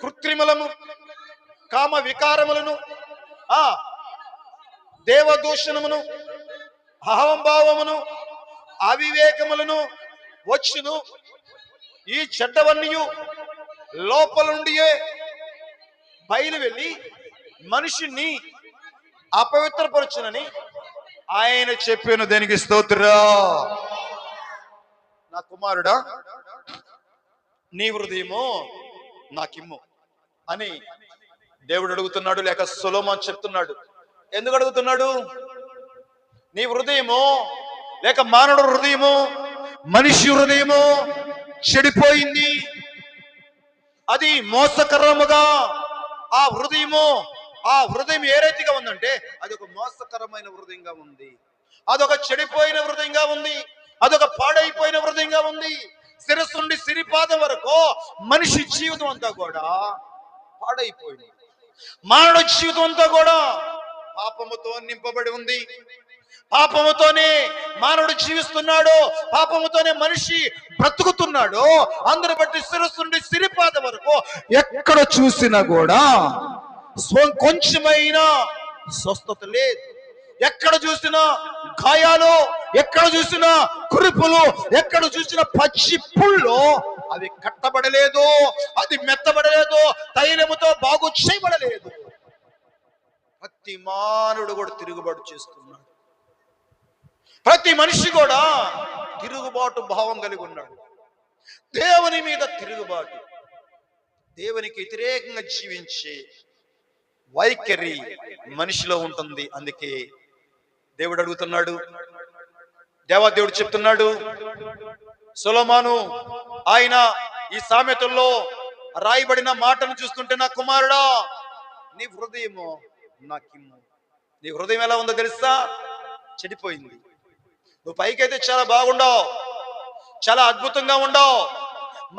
కృత్రిమలను, కామ వికారములను, దేవదూషణమును, అహంభావమును, అవివేకములను వచ్చును. ఈ చెడ్డవన్నీ లోపల నుండియే బయలు వెళ్ళి మనిషిని అపవిత్రపరచునని ఆయన చెప్పాను. దేనికి స్తోత్రా. నా కుమారుడా, నీ హృదయము నాకిమ్ము అని దేవుడు అడుగుతున్నాడు, లేక సొలొమోను చెప్తున్నాడు. ఎందుకు అడుగుతున్నాడు? నీ హృదయము లేక మానవుడు హృదయము, మనిషి హృదయము చెడిపోయింది. అది మోసకరముగా ఆ హృదయం ఏ రీతిగా ఉందంటే, అది ఒక మోసకరమైన హృదయంగా ఉంది. అదొక చెడిపోయిన హృదయంగా ఉంది. అదొక పాడైపోయిన హృదయంగా ఉంది. శిరస్సు నుండి సిరిపాదం వరకు మనిషి జీవితం అంతా కూడా పాడైపోయింది. మానవ జీవితం అంతా కూడా పాపముతో నింపబడి ఉంది. పాపముతోనే మానవుడు జీవిస్తున్నాడు, పాపముతోనే మనిషి బ్రతుకుతున్నాడు. అందరు బట్టి శిరస్సు నుండి సిరిపాద వరకు ఎక్కడ చూసినా కూడా కొంచెమైనా స్వస్థత లేదు. ఎక్కడ చూసినా గాయాలు, ఎక్కడ చూసినా కురుపులు, ఎక్కడ చూసినా పచ్చి పుళ్ళు. అవి కట్టబడలేదు, అది మెత్తబడలేదు, తైలముతో బాగు చేయబడలేదు. ప్రతి మానవుడు కూడా తిరుగుబాటు చేస్తున్నాడు. ప్రతి మనిషి కూడా తిరుగుబాటు భావం కలిగి ఉన్నాడు. దేవుని మీద తిరుగుబాటు, దేవునికి వ్యతిరేకంగా జీవించే వైఖరి మనిషిలో ఉంటుంది. అందుకే దేవుడు అడుగుతున్నాడు, దేవాదేవుడు చెప్తున్నాడు సొలొమోను, ఆయన ఈ సామెతల్లో రాయబడిన మాటను చూస్తుంటే, నా కుమారుడా, నీ హృదయము నాకిమ్ము. నీ హృదయం ఎలా ఉందో తెలుసా? చెడిపోయింది. నువ్వు పైకైతే చాలా బాగుండవు, చాలా అద్భుతంగా ఉండవు.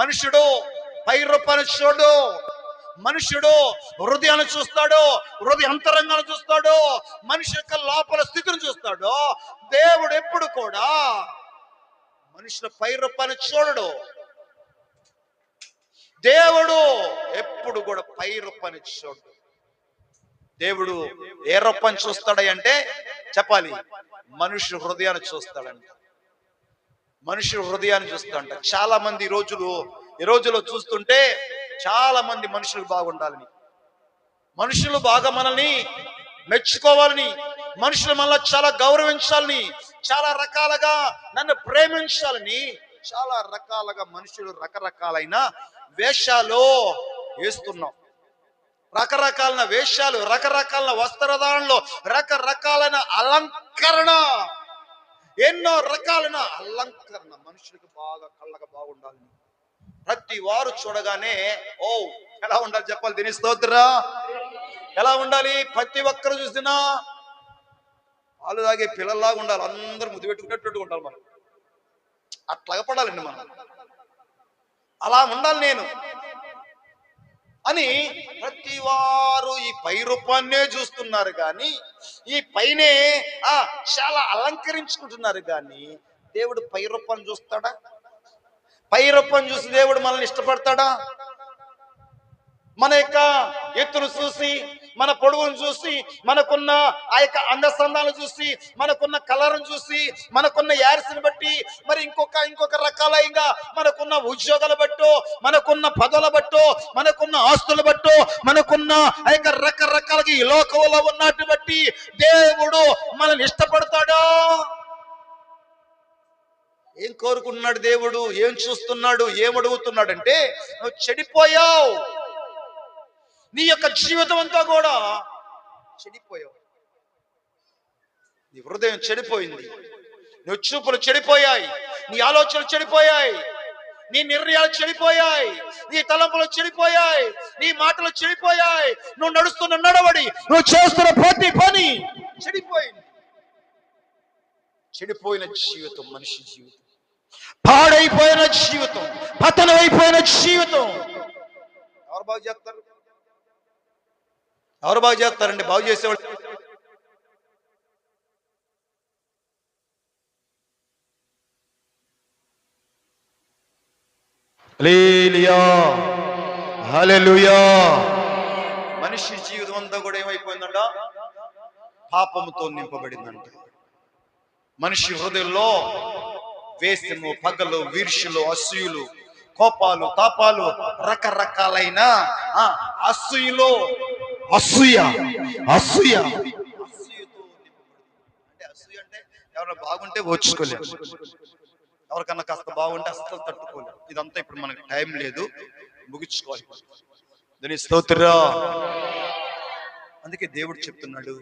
మనుషుడు పై రూపాన్ని చూడు, మనుషుడు హృదయాన్ని చూస్తాడు, హృదయ అంతరంగాన్ని చూస్తాడు, మనిషి యొక్క లోపల స్థితిని చూస్తాడు. దేవుడు ఎప్పుడు కూడా మనుషుల పై రూపాన్ని చూడడు. దేవుడు ఎప్పుడు కూడా పై రూపాన్ని చూడడు. దేవుడు ఏ రూపాన్ని చూస్తాడంటే చెప్పాలి, మనుషుల హృదయాన్ని చూస్తాడంట. మనుషుల హృదయాన్ని చూస్తాడంట. చాలా మంది ఈ రోజులో చూస్తుంటే చాలా మంది మనుషులు బాగుండాలని, మనుషులు బాగా మనల్ని మెచ్చుకోవాలని, మనుషులు మనల్ని చాలా గౌరవించాలని, చాలా రకాలుగా నన్ను ప్రేమించాలని, చాలా రకాలుగా మనుషులు రకరకాలైన వేషాలు వేస్తున్నాం. రకరకాలైన వేషాలు, రకరకాలైన వస్త్రధారణలు, రకరకాలైన అలంకరణ, ఎన్నో రకాలైన అలంకరణ మనుషులకు బాగా కళ్ళగా బాగుండాలని ప్రతి వారు చూడగానే ఓ ఎలా ఉండాలి చెప్పాలి. దీని స్తోత్రా, ఎలా ఉండాలి? ప్రతి ఒక్కరు చూసినా పాలు తాగే పిల్లల్లాగా ఉండాలి, అందరూ ముద్దు పెట్టుకున్నట్టు ఉండాలి. మనం అట్లాగా పడాలండి, మనం అలా ఉండాలి నేను అని ప్రతి వారు ఈ పై రూపాన్నే చూస్తున్నారు. కానీ ఈ పైనే చాలా అలంకరించుకుంటున్నారు. కానీ దేవుడు పై రూపాన్ని చూస్తాడా? పై రూపాన్ని చూసి దేవుడు మనల్ని ఇష్టపడతాడా? మన యొక్క ఎత్తును చూసి, మన పొడవును చూసి, మనకున్న ఆ యొక్క అందసందాలను చూసి, మనకున్న కలర్ను చూసి, మనకున్న యారిసిని బట్టి, మరి ఇంకొక రకాలైన మనకున్న ఉద్యోగాల బట్టో, మనకున్న పదవుల బట్టో, మనకున్న ఆస్తుల బట్టో, మనకున్న ఆ యొక్క రకరకాలుగా ఈ లోకంలో ఉన్నట్టు బట్టి దేవుడు మనల్ని ఇష్టపడతాడా? ఏం కోరుకుంటున్నాడు దేవుడు? ఏం చూస్తున్నాడు? ఏమడుగుతున్నాడంటే, నువ్వు చెడిపోయావు, నీ యొక్క జీవితం అంతా కూడా చెడిపోయావు, నీ హృదయం చెడిపోయింది, నీ చూపులు చెడిపోయాయి, నీ ఆలోచనలు చెడిపోయాయి, నీ నిర్ణయాలు చెడిపోయాయి, నీ తలంపులు చెడిపోయాయి, నీ మాటలు చెడిపోయాయి, నువ్వు నడుస్తున్న నడవడి, నువ్వు చేస్తున్న ప్రతి పని చెడిపోయింది. చెడిపోయిన జీవితం మనిషి జీవితం, పాడైపోయిన జీవితం, పతనమైపోయిన జీవితం ఎవరు బాగు చేస్తారు? ఎవరు బాగు చేస్తారండి? బాగు చేసేవాళ్ళు హల్లెలూయా, హల్లెలూయా. మనిషి జీవితం అంతా కూడా ఏమైపోయిందంట? పాపముతో నింపబడిందంట. మనిషి హృదయంలో వేసము, పగలు, వీర్షులు, అసూయలు, కోపాలు, తాపాలు, రకరకాలైన అసూయలో అసూయ అసూయ అసూయతో అంటే అసూయ అంటే ఎవరైనా బాగుంటే ఓర్చుకోలేదు, ఎవరికన్నా కాస్త బాగుంటే అస్సలు తట్టుకోలేదు. ఇదంతా ఇప్పుడు మనకి టైం లేదు, ముగించుకోవాలి. దాని స్తోత్రం. అందుకే దేవుడు చెప్తున్నాడు,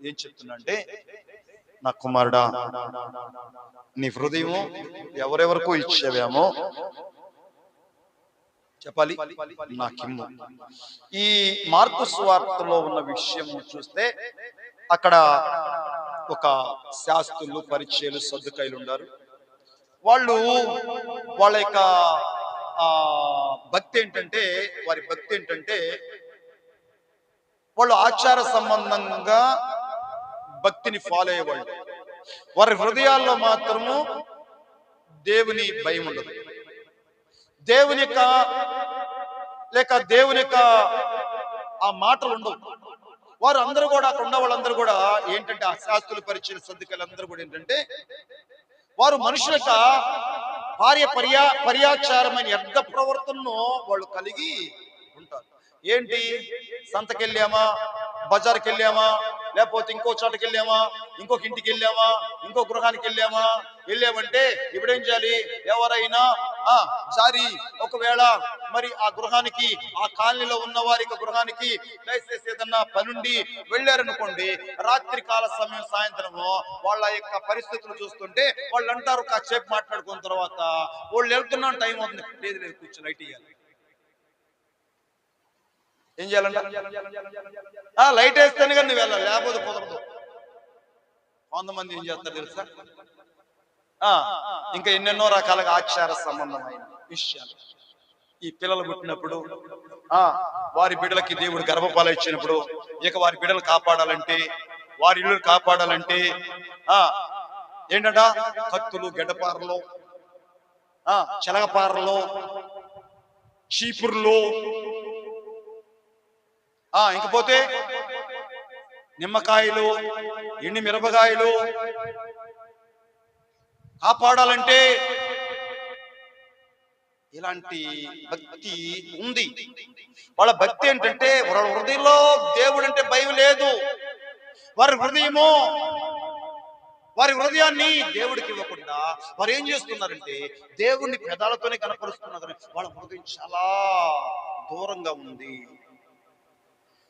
ఏం చెప్తున్నా అంటే, నా కుమారుడా, నీ హృదయము ఎవరెవరికో ఇచ్చేవేమో చెప్పాలి, నాకిమ్ము. ఈ మార్కు సువార్తలో ఉన్న విషయం చూస్తే అక్కడ ఒక శాస్త్రులు, పరిచయులు, సద్దుకాయలు ఉన్నారు. వాళ్ళ యొక్క భక్తి ఏంటంటే, వారి భక్తి ఏంటంటే వాళ్ళు ఆచార సంబంధంగా భక్తిని ఫాలో అయ్యేవాళ్ళు. వారి హృదయాల్లో మాత్రము దేవుని భయం ఉండదు. దేవుని యొక్క దేవుని యొక్క ఆ మాటలు ఉండవు. వారు అందరూ కూడా, అక్కడ ఉన్న వాళ్ళందరూ కూడా ఏంటంటే, ఆ శాస్త్రులు, పరిచయ, సద్దుకలు అందరూ కూడా ఏంటంటే, వారు మనుషుల యొక్క పర్యాచారమైన వ్యర్థ ప్రవర్తనను వాళ్ళు కలిగి ఉంటారు. ఏంటి, సంతకెళ్ళామా, బజార్కి వెళ్ళామా, లేకపోతే ఇంకో చోటకి వెళ్ళామా, ఇంకొక ఇంటికి వెళ్ళామా, ఇంకో గృహానికి వెళ్ళామంటే ఇప్పుడేం చేయాలి? ఎవరైనా జారి ఒకవేళ మరి ఆ గృహానికి, ఆ కాలనీలో ఉన్న వారి గృహానికి దయచేసి ఏదన్నా పనుండి వెళ్ళారనుకోండి, రాత్రి కాల సమయం, సాయంత్రము వాళ్ళ యొక్క పరిస్థితులు చూస్తుంటే వాళ్ళు అంటారు, కాసేపు మాట్లాడుకున్న తర్వాత వాళ్ళు వెళ్తున్నాం, టైం అవుతుంది, లేదు కూర్చొని లైట్ ఇవ్వాలి. ఏం చేయాలంట? లైట్ వేస్తేనే కానీ నువ్వు వెళ్ళాలి, లేకపోతే కుదరదు. కొంతమంది ఏం చేస్తారు తెలుసా? ఇంకా ఎన్నెన్నో రకాలుగా ఆచార సంబంధమైన విషయాలు. ఈ పిల్లలు పుట్టినప్పుడు, వారి బిడ్డలకి దేవుడు గర్భపాలు ఇచ్చినప్పుడు, ఇక వారి బిడ్డలు కాపాడాలంటే, వారి ఇల్లు కాపాడాలంటే ఏంటంట, కత్తులు, గడ్డపారలు, చెలగపారలు, చీపుర్లు, ఇంకపోతే నిమ్మకాయలు, ఎండి మిరపకాయలు కాపాడాలంటే ఇలాంటి భక్తి ఉంది. వాళ్ళ భక్తి ఏంటంటే, వాళ్ళ హృదయంలో దేవుడు అంటే భయం లేదు. వారి హృదయాన్ని దేవుడికి ఇవ్వకుండా వారు ఏం చేస్తున్నారంటే, దేవుణ్ణి పెదాలతోనే కనపరుస్తున్నారు. వాళ్ళ హృదయం చాలా దూరంగా ఉంది.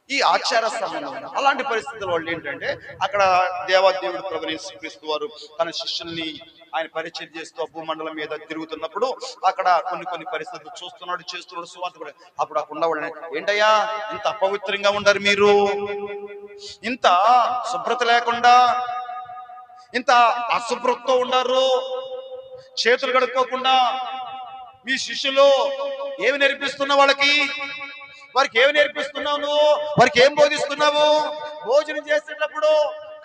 ఈ ఆచార సంబంధమైన అలాంటి పరిస్థితుల వాళ్ళు ఏంటంటే, అక్కడ దేవాదేవుడు ప్రభువు యేసుక్రీస్తు వారు తన శిష్యుల్ని ఆయన పరిచయం చేస్తూ భూమండలం మీద తిరుగుతున్నప్పుడు అక్కడ కొన్ని పరిస్థితులు చేస్తున్నాడు, సువార్త కూడా. అప్పుడు అక్కడ ఉన్నవాళ్ళని, ఏంటయ్యా ఇంత అపవిత్రంగా ఉండరు మీరు, ఇంత శుభ్రత లేకుండా, ఇంత అశుభ్రతతో ఉండరు, చేతులు కడుక్కోకుండా మీ శిష్యులు ఏమి నేర్పిస్తున్న వారికి ఏమి నేర్పిస్తున్నావు నువ్వు? వారికి ఏం బోధిస్తున్నావు? భోజనం చేసేటప్పుడు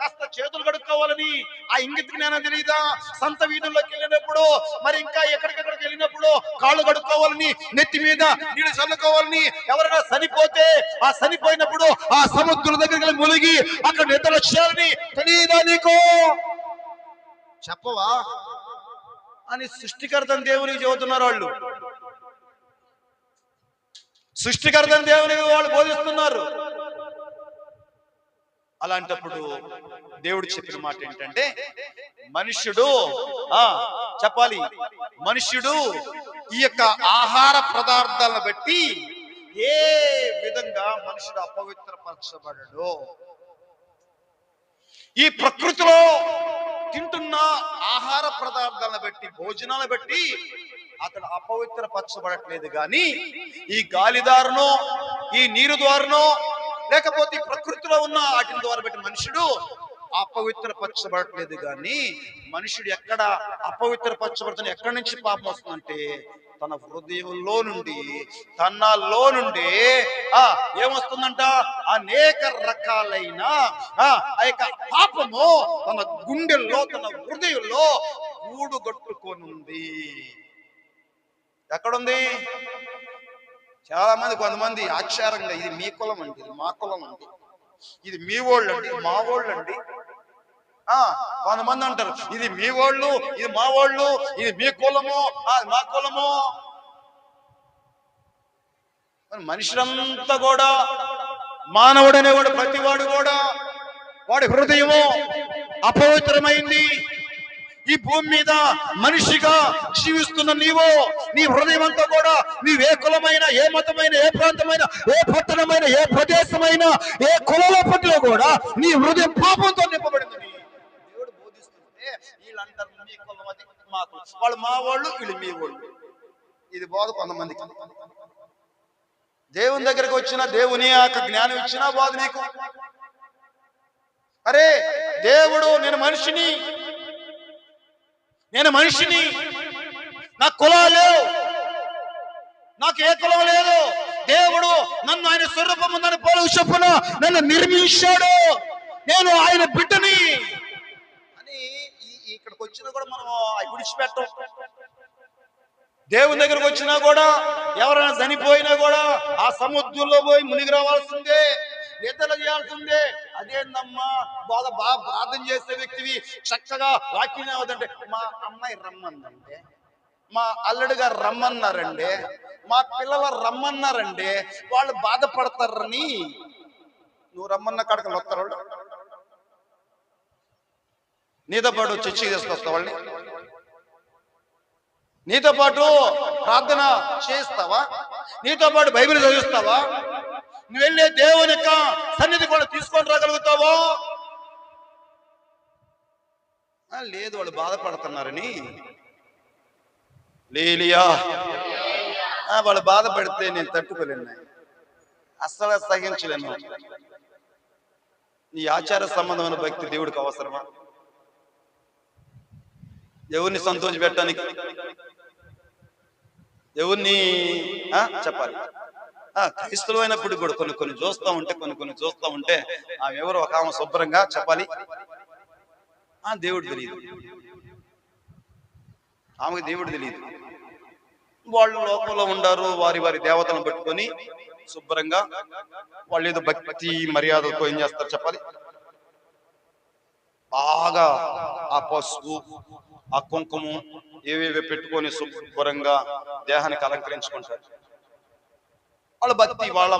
కాస్త చేతులు కడుక్కోవాలని ఆ ఇంగిత జ్ఞానం తెలియదా? సంత వీధుల్లోకి వెళ్ళినప్పుడు, మరి ఇంకా ఎక్కడికెక్కడికి వెళ్ళినప్పుడు కాళ్ళు కడుక్కోవాలని, నెత్తి మీద నీళ్ళు చల్లుకోవాలని, ఎవరైనా చనిపోతే ఆ చనిపోయినప్పుడు ఆ సముద్రం దగ్గరికి మునిగి అక్కడ నిద్ర వచ్చారని తెలియదా నీకు? చెప్పవా అని సృష్టికర్తని దేవునికి చెబుతున్నారు వాళ్ళు. సృష్టికర్తని దేవునికి వాళ్ళు బోధిస్తున్నారు. అలాంటప్పుడు దేవుడు చెప్పిన మాట ఏంటంటే, మనుష్యుడు చెప్పాలి, మనుష్యుడు ఈ యొక్క ఆహార పదార్థాలను బట్టి ఏ విధంగా మనుషుడు అపవిత్రపరచబడడు. ఈ ప్రకృతిలో తింటున్న ఆహార పదార్థాలను బట్టి, భోజనాలను బట్టి అతడు అపవిత్రపరచబడట్లేదు. కానీ ఈ గాలి ద్వారానో, ఈ నీరు ద్వారానో, లేకపోతే ప్రకృతిలో ఉన్న వాటి ద్వారా బట్టి మనుషుడు అపవిత్రపరచబడట్లేదు. కానీ మనుషుడు ఎక్కడ అపవిత్రపరచబడుతున్న, ఎక్కడి నుంచి పాపం వస్తుందంటే తన హృదయంలో నుండి, తనలో నుండి ఏమొస్తుందంట? అనేక రకాలైన ఆ యొక్క పాపము తన గుండెల్లో, తన హృదయంలో గూడుగట్టుకొనుంది. ఎక్కడుంది? చాలా మంది, కొంతమంది ఆచారంగా, ఇది మీ కులం అండి, ఇది మా కులం అండి, ఇది మీ వాళ్ళు అండి, మా వాళ్ళు అండి. కొంతమంది అంటారు, ఇది మీ వాళ్ళు, ఇది మా వాళ్ళు, ఇది మీ కులము, మా కులము. మనుషులంతా కూడా, మానవుడనేవాడు ప్రతివాడు కూడా వాడి హృదయము అపవిత్రమైంది. ఈ భూమి మీద మనిషిగా జీవిస్తున్న నీవు, నీ హృదయం అంతా కూడా, నీవే కులమైన, ఏ మతమైన, ఏ ప్రాంతమైన, ఏ పట్టణమైన, ఏ ప్రదేశమైన, ఏ కులంలో పట్టిలో కూడా నీ హృదయం పాపంతో నింపబడిందని దేవుడు బోధిస్తుంటే, వీళ్ళందరూ మీ కులం, అది మా కులం, వాళ్ళు మా వాళ్ళు, వీళ్ళు మీ వాళ్ళు. ఇది బోధ కొంతమందికి. దేవుని దగ్గరకు వచ్చిన, దేవుని యొక్క జ్ఞానం ఇచ్చినా బోధ నీకు. అరే దేవుడు, నేను మనిషిని, నాకు కులాలు లేవు, నాకు ఏ కులం లేదు. దేవుడు నన్ను ఆయన స్వరూపము నన్ను పోలు చొప్పున నన్ను నిర్మించాడు, నేను ఆయన బిడ్డని అని ఇక్కడికి వచ్చినా కూడా మనం విడిచిపెట్టాం. దేవుని దగ్గరకు వచ్చినా కూడా ఎవరైనా చనిపోయినా కూడా ఆ సముద్రంలో పోయి మునిగి రావాల్సిందే, నిద్ర చేయాల్సిందే. అదేందమ్మా బాగా ప్రార్థన చేసే వ్యక్తివి, చక్కగా వాక్యం అవుతుంటే మా అమ్మాయి రమ్మందంటే, మా అల్లుడు గారు రమ్మన్నారండి, మా పిల్లలు రమ్మన్నారండి, వాళ్ళు బాధపడతారని నువ్వు రమ్మన్న కడకలు వస్తారు. నీతో పాటు చర్చి తీసుకొస్తా వాళ్ళని, నీతో పాటు ప్రార్థన చేస్తావా, నీతో పాటు బైబిల్ చదివిస్తావా, నువ్వు వెళ్ళే దేవుని యొక్క సన్నిధి కూడా తీసుకొని రాగలుగుతావా? లేదు, వాళ్ళు బాధపడుతున్నారని. లేలియా, వాళ్ళు బాధపడితే నేను తట్టుకోలేను, అస్సలు సహించలేను. ఈ ఆచార సంబంధమైన భక్తి దేవుడికి అవసరమా? ఎవరిని సంతోష పెట్టడానికి, ఎవరిని చెప్పాలి? క్రైస్తవులు అయినప్పుడు కూడా కొన్ని చూస్తూ ఉంటే ఆమె ఎవరు ఒక ఆమె శుభ్రంగా చెప్పాలి, దేవుడు తెలియదు, ఆమెకు దేవుడు తెలియదు. వాళ్ళు లోకంలో ఉండారు, వారి దేవతలను పెట్టుకొని శుభ్రంగా వాళ్ళు ఏదో భక్తి మర్యాదలతో ఏం చేస్తారు చెప్పాలి, బాగా ఆ పసుపు ఆ కుంకుమ ఏవేవో పెట్టుకొని శుభ్రంగా దేహానికి అలంకరించుకుంటారు. వాళ్ళ భక్తి వాళ్ళ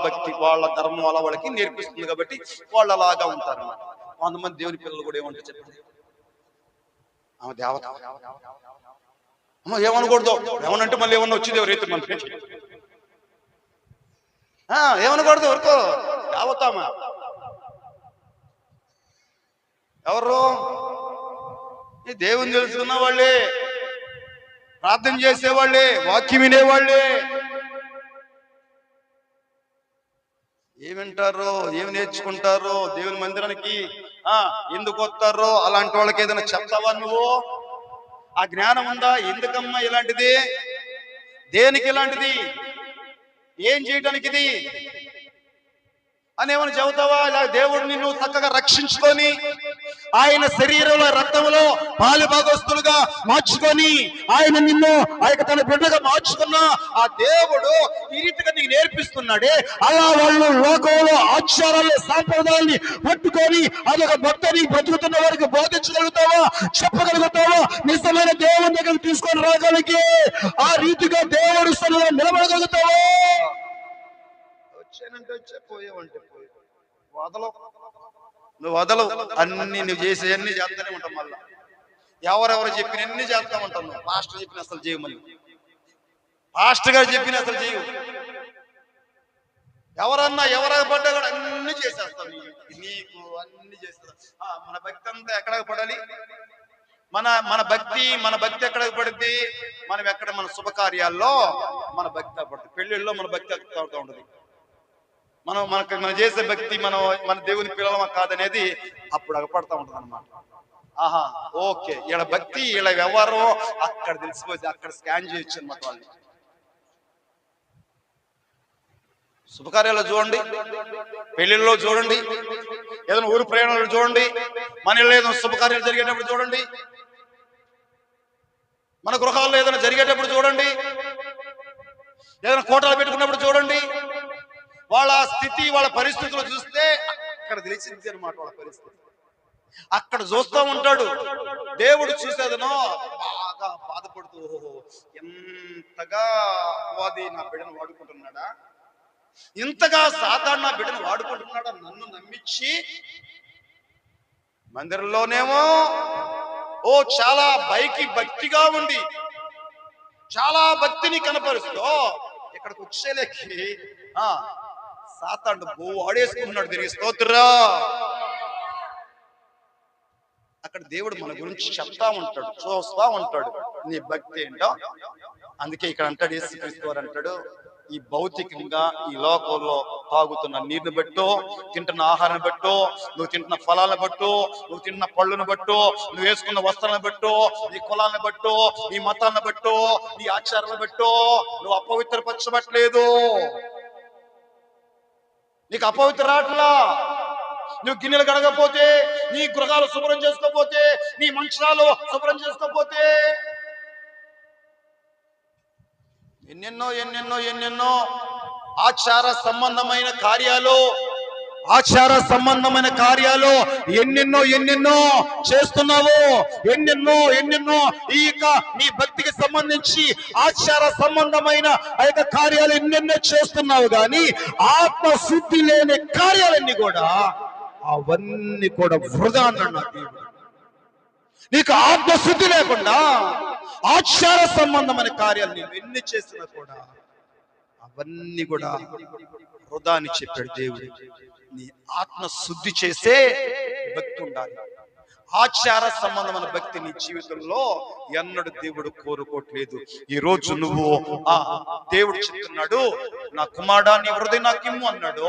భక్తి వాళ్ళ ధర్మం వాళ్ళకి నేర్పిస్తుంది కాబట్టి వాళ్ళు అలాగా ఉంటారు అన్నమాట. కొంతమంది దేవుని పిల్లలు కూడా ఏమంటారు చెప్పండి, ఆమె దేవత, అమ్మ ఏమనకూడదు, ఏమనంటే మళ్ళీ ఏమన్నా వచ్చింది రైతు మనకి, ఏమనకూడదు, ఎవరికో దేవతామా, ఎవరు దేవుని తెలుసుకున్న వాళ్ళే, ప్రార్థన చేసేవాళ్ళే, వాక్యం వినేవాళ్ళే. ఏమింటారో ఏమి నేర్చుకుంటారో, దేవుని మందిరానికి ఎందుకు వస్తారో అలాంటి వాళ్ళకి ఏదైనా చెప్తావా నువ్వు? ఆ జ్ఞానం ఉందా? ఎందుకమ్మా ఇలాంటిది, దేనికి ఇలాంటిది, ఏం చేయటానికి ఇది అని ఏమైనా చెబుతావా? ఇలా దేవుడు నిన్ను చక్కగా రక్షించుకొని ఆయన శరీరంలో రక్తంలో పాలు భాగస్తులుగా మార్చుకొని ఆయన నిన్ను తన బిడ్డగా మార్చుకున్న ఆ దేవుడు ఈ రీతిగా నీకు నేర్పిస్తున్నాడే, అలా వాళ్ళు లోకంలో ఆచారాలు సాంప్రదాయాన్ని పట్టుకొని అదొక భక్తుని బ్రతుకుతున్న వారికి బోధించగలుగుతావా, చెప్పగలుగుతావా? నిజమైన దేవుని దగ్గరికి తీసుకొని రాగలిగి ఆ రీతిగా దేవుడు సన్నిధిలో నిలబడగలుగుతావా? వచ్చానంటే వచ్చా, పోయావంటే పోయా, నువ్వు వదలవు, అన్ని నువ్వు చేసేవన్నీ చేస్తూనే ఉంటాం. మళ్ళా ఎవరెవరు చెప్పిన అన్ని చేస్తా ఉంటాం. నువ్వు పాస్టర్ చెప్పిన అసలు చేయవు, మళ్ళీ పాస్టర్ గారు చెప్పిన అసలు చేయవు. ఎవరు పడ్డా కూడా అన్ని చేసేస్తావు, నీకు అన్ని చేస్తావు. మన భక్తి అంతా ఎక్కడికి పడాలి? మన భక్తి ఎక్కడికి పడుద్ది? మన శుభకార్యాల్లో మన భక్తి పడుతుంది, పెళ్లిళ్ళలో మన భక్తి అవుతూ ఉంటుంది. మనం చేసే భక్తి మన దేవుని పిల్లలమా కాదనేది అప్పుడు అగపడతా ఉంటుంది అన్నమాట. ఓకే, వీళ్ళ భక్తి వీళ్ళ వ్యవహారం అక్కడ తెలిసిపోతే అక్కడ స్కాన్ చేయొచ్చు అన్నమాట. వాళ్ళు శుభకార్యాల్లో చూడండి, పెళ్లిళ్ళలో చూడండి, ఏదైనా ఊరు ప్రయాణాలు చూడండి, మన ఇళ్ళలో ఏదైనా శుభకార్యాలు జరిగేటప్పుడు చూడండి, మన గృహాల్లో ఏదైనా జరిగేటప్పుడు చూడండి, ఏదైనా కోటాలు పెట్టుకున్నప్పుడు చూడండి, వాళ్ళ స్థితి వాళ్ళ పరిస్థితులు చూస్తే అక్కడ తెలిసింది అనమాట. వాళ్ళ పరిస్థితి అక్కడ చూస్తూ ఉంటాడు దేవుడు. చూసేదనో బాగా బాధపడుతూ, ఎంతగా వాది నా బిడ్డను వాడుకుంటున్నాడా, ఇంతగా సాతాను నా బిడ్డను వాడుకుంటున్నాడా, నన్ను నమ్మించి మందిరంలోనేమో చాలా భక్తిగా ఉండి చాలా భక్తిని కనపరుస్తూ ఇక్కడికి వచ్చేలేకి సాతాను వాడేసుకుంటున్నాడు. తిరిగి స్తోత్రా. అక్కడ దేవుడు మన గురించి చెప్తా ఉంటాడు, చూస్తా ఉంటాడు నీ భక్తి ఏంటో. అందుకే ఇక్కడ అంటాడు యేసుక్రీస్తు వారు అంటాడు, ఈ భౌతికంగా ఈ లోకంలో తాగుతున్న నీరుని బట్టో, తింటున్న ఆహారాన్ని బట్టో, నువ్వు తింటున్న ఫలాలను బట్టో, నువ్వు తింటున్న పళ్ళను బట్టో, నువ్వు వేసుకున్న వస్త్రాలను బట్టో, నీ కులాలను బట్టో, నీ మతాలను బట్టో, నీ ఆచారాలను బట్టో నువ్వు అపవిత్రపరచబట్టలేదు. నీకు అపవిత్ర రాట్లా. నువ్వు గిన్నెలు కడగపోతే, నీ గృహాలు శుభ్రం చేసుకోపోతే, నీ మంచాలు శుభ్రం చేసుకోపోతే, ఎన్నెన్నో ఎన్నెన్నో ఎన్నెన్నో ఆచార సంబంధమైన కార్యాలు ఎన్నెన్నో ఎన్నెన్నో చేస్తున్నావు. ఎన్నెన్నో ఎన్నెన్నో ఈ నీ భక్తికి సంబంధించి ఆచార సంబంధమైన ఆ యొక్క కార్యాలు ఎన్నెన్నో చేస్తున్నావు, కానీ ఆత్మశుద్ధి లేని కార్యాలన్నీ కూడా అవన్నీ కూడా వృధా అన్నాడు దేవుడు. నీకు ఆత్మశుద్ధి లేకుండా ఆచార సంబంధమైన కార్యాలు నేను ఎన్ని చేసినా కూడా అవన్నీ కూడా వృధా అని చెప్పాడు దేవుడు. నీ ఆత్మశుద్ధి చేసే భక్తి ఉండాలి. ఆచార సంబంధమైన భక్తి నీ జీవితంలో ఎన్నడూ దేవుడు కోరుకోవట్లేదు. ఈ రోజు నువ్వు దేవుడు చెప్తున్నాడు, నా కుమారుడా నీ హృదయం నాకిమ్ము అన్నాడు.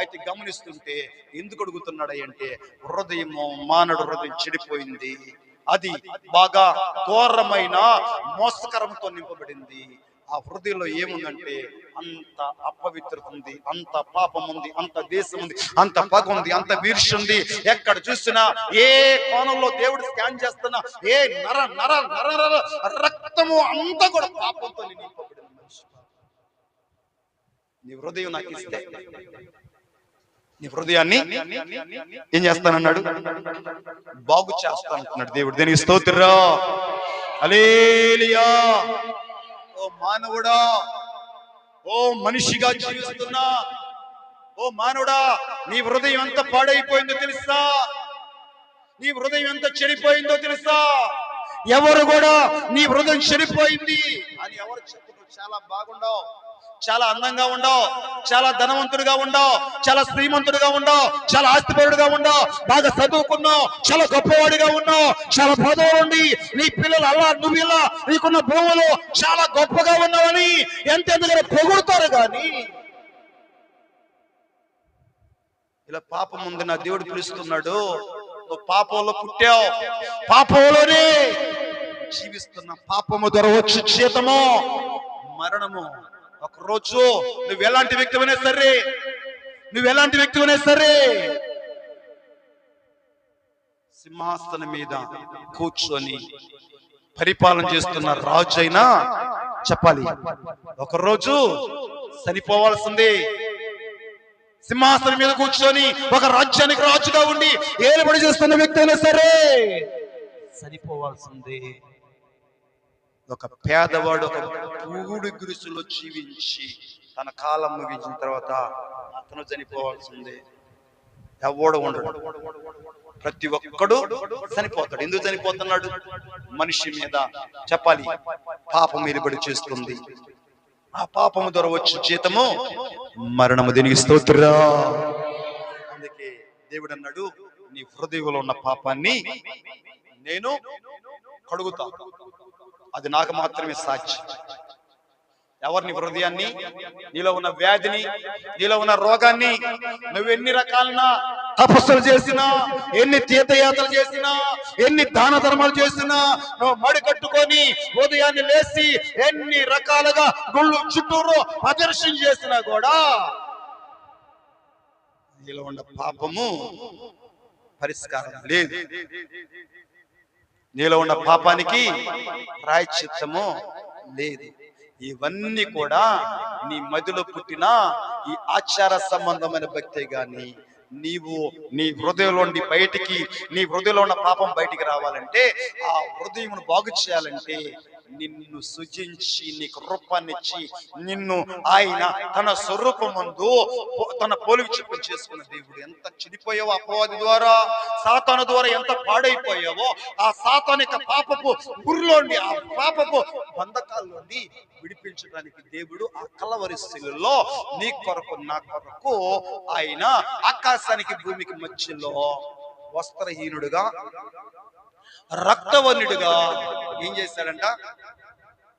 అయితే గమనిస్తుంటే ఎందుకు అడుగుతున్నాడు అంటే, హృదయము మానవుడు హృదయం చెడిపోయింది. అది బాగా ఘోరమైన మోసకరంతో నింపబడింది. ఆ హృదయంలో ఏముందంటే అంత అపవిత్రత ఉంది, అంత పాపం ఉంది, అంత దేశం ఉంది, అంత పగ ఉంది, అంత వీర్ష్య ఉంది. ఎక్కడ చూసినా ఏ కోణంలో దేవుడు స్కాన్ చేస్తున్నా ఏ నర నర నర రక్తము అంతా కూడా పాపంతో నింపబడింది. మనిషి నీ హృదయం నాకు ఇస్తే నీ హృదయాన్ని ఏం చేస్తానన్నాడు? బాగు చేస్తానంటున్నాడు దేవుడు. దీనికి స్తోత్రం. హల్లెలూయా. ఓ మానవుడా, ఓ మనిషిగా జీవిస్తున్నా ఓ మానవుడా, నీ హృదయం ఎంత పాడైపోయిందో తెలుసా? నీ హృదయం ఎంత చెడిపోయిందో తెలుసా? ఎవరు కూడా నీ హృదయం చెడిపోయింది అని ఎవరు చెప్తున్నారు? చాలా బాగుండవు, చాలా అందంగా ఉండవు, చాలా ధనవంతుడిగా ఉండవు, చాలా శ్రీమంతుడిగా ఉండవు, చాలా ఆస్తిపరుడుగా ఉండవు, బాగా చదువుకున్నావు, చాలా గొప్పవాడిగా ఉన్నావు, చాలా పదవులు ఉండి నీ పిల్లలు అలా నువ్వు ఇలా నీకున్న భూములు చాలా గొప్పగా ఉన్నావని ఎంతెందుకు పొగుడుతారు. కానీ ఇలా పాపం ఉంది నా దేవుడు పిలుస్తున్నాడు. నువ్వు పాపంలో పుట్టావు, పాపంలోనే జీవిస్తున్న, పాపము ద్వారా వచ్చి జీతము మరణము. ఒక రోజు నువ్వు ఎలాంటి వ్యక్తివైనా సరే సింహాసనం మీద కూర్చొని పరిపాలన చేస్తున్న రాజు అయినా చెప్పాలి, ఒకరోజు చనిపోవాల్సిందే. సింహాసనం మీద కూర్చొని ఒక రాజ్యానికి రాజుగా ఉండి ఏలుబడి చేస్తున్న వ్యక్తి అయినా సరే చనిపోవాల్సిందే. ఒక పేదవాడు ఒక పూడి గుడిసెలో జీవించి తన కాలం ముగించిన తర్వాత అతను చనిపోవాల్సిందే. ఎవడు ఉండడు, ప్రతి ఒక్కడు చనిపోతాడు. ఎందుకు చనిపోతున్నాడు? మనిషి మీద చెప్పాలి పాపం ఏలుబడి చేస్తుంది. ఆ పాపము ద్వారా వచ్చే జీతము మరణము. దీనికి స్తోత్రం. అందుకే దేవుడు అన్నాడు, నీ హృదయంలో ఉన్న పాపాన్ని నేను కడుగుతా, అది నాకు మాత్రమే సాధ్యం. ఎవరిని? హృదయాన్ని, నీలో ఉన్న వ్యాధిని, నీలో ఉన్న రోగాన్ని. నువ్వు ఎన్ని రకాలైన తపస్సులు చేసినా, ఎన్ని తీర్థయాత్రలు చేసినా, ఎన్ని దాన ధర్మాలు చేసినా, నువ్వు మడి కట్టుకొని ఉదయాన్ని లేచి ఎన్ని రకాలుగా గుళ్ళు చుట్టూరు ప్రదర్శన చేసినా కూడా నీలో ఉన్న పాపము పరిష్కారం లేదు. నీలో ఉన్న పాపానికి ప్రాయశ్చిత్తము లేదు. ఇవన్నీ కూడా నీ మదిలో పుట్టిన ఈ ఆచార సంబంధమైన భక్తే గాని నీవు నీ హృదయంలో బయటికి, నీ హృదయంలో ఉన్న పాపం బయటికి రావాలంటే, ఆ హృదయమును బాగు చేయాలంటే నిన్ను సృజించి నీకు రూపాన్నిచ్చి నిన్ను ఆయన తన స్వరూపమందు తన పోలిక చొప్పున చేసుకున్న దేవుడు. ఎంత చెడిపోయావో అపవాది ద్వారా, సాతాను ద్వారా ఎంత పాడైపోయావో, ఆ సాతానిక పాపపు గురిలోండి, ఆ పాపపు బంధకాల్లోండి విడిపించడానికి దేవుడు ఆ కలవరి శిలువలో నీ కొరకు నా కొరకు ఆయన ఆకాశానికి భూమికి మధ్యలో వస్త్రహీనుడుగా రక్తవర్ణుడుగా ఏం చేశాడంట?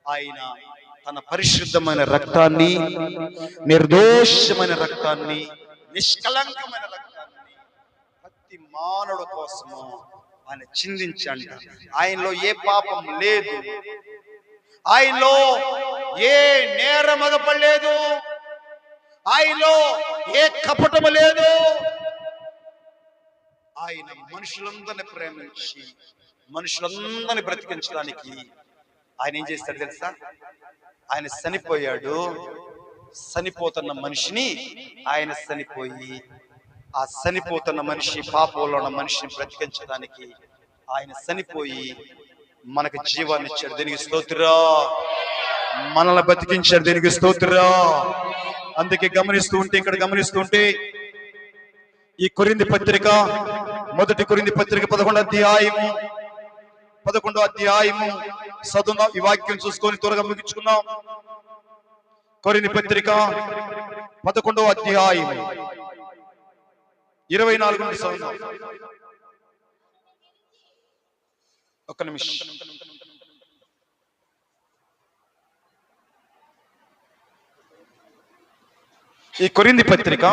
ఆయన తన పరిశుద్ధమైన రక్తాన్ని, నిర్దోషమైన రక్తాన్ని, నిష్కలంకమైన రక్తాన్ని ప్రతి మానవుడు కోసము ఆయన చిందించంట. ఆయనలో ఏ పాపం లేదు, ఆయనలో ఏ నేరం అగపడలేదు, ఆయనలో ఏ కపటము లేదు. ఆయన మనుషులందరిని ప్రేమించి మనుషులందరిని బ్రతికించడానికి ఆయన ఏం చేస్తాడు తెలుసా? ఆయన చనిపోయాడు. చనిపోతున్న మనిషిని ఆయన చనిపోయి ఆ చనిపోతున్న మనిషి, పాపంలో ఉన్న మనిషిని బ్రతికించడానికి ఆయన చనిపోయి మనకు జీవాన్ని ఇచ్చాడు. దీనికి స్తోత్రం. మనల్ని బ్రతికించాడు. దీనికి స్తోత్రం. అందుకే ఇక్కడ గమనిస్తుంటే ఈ కొరింథీ పత్రిక, మొదటి కొరింథీ పత్రిక 11వ అధ్యాయము చదువుదాం. ఈ వాక్యం చూసుకొని త్వరగా ముగించుకున్నాం. కొరింథీ పత్రిక 11వ అధ్యాయము 24 నుండి చదువుదాం. ఒక్క నిమిషం. ఈ కొరింథీ పత్రిక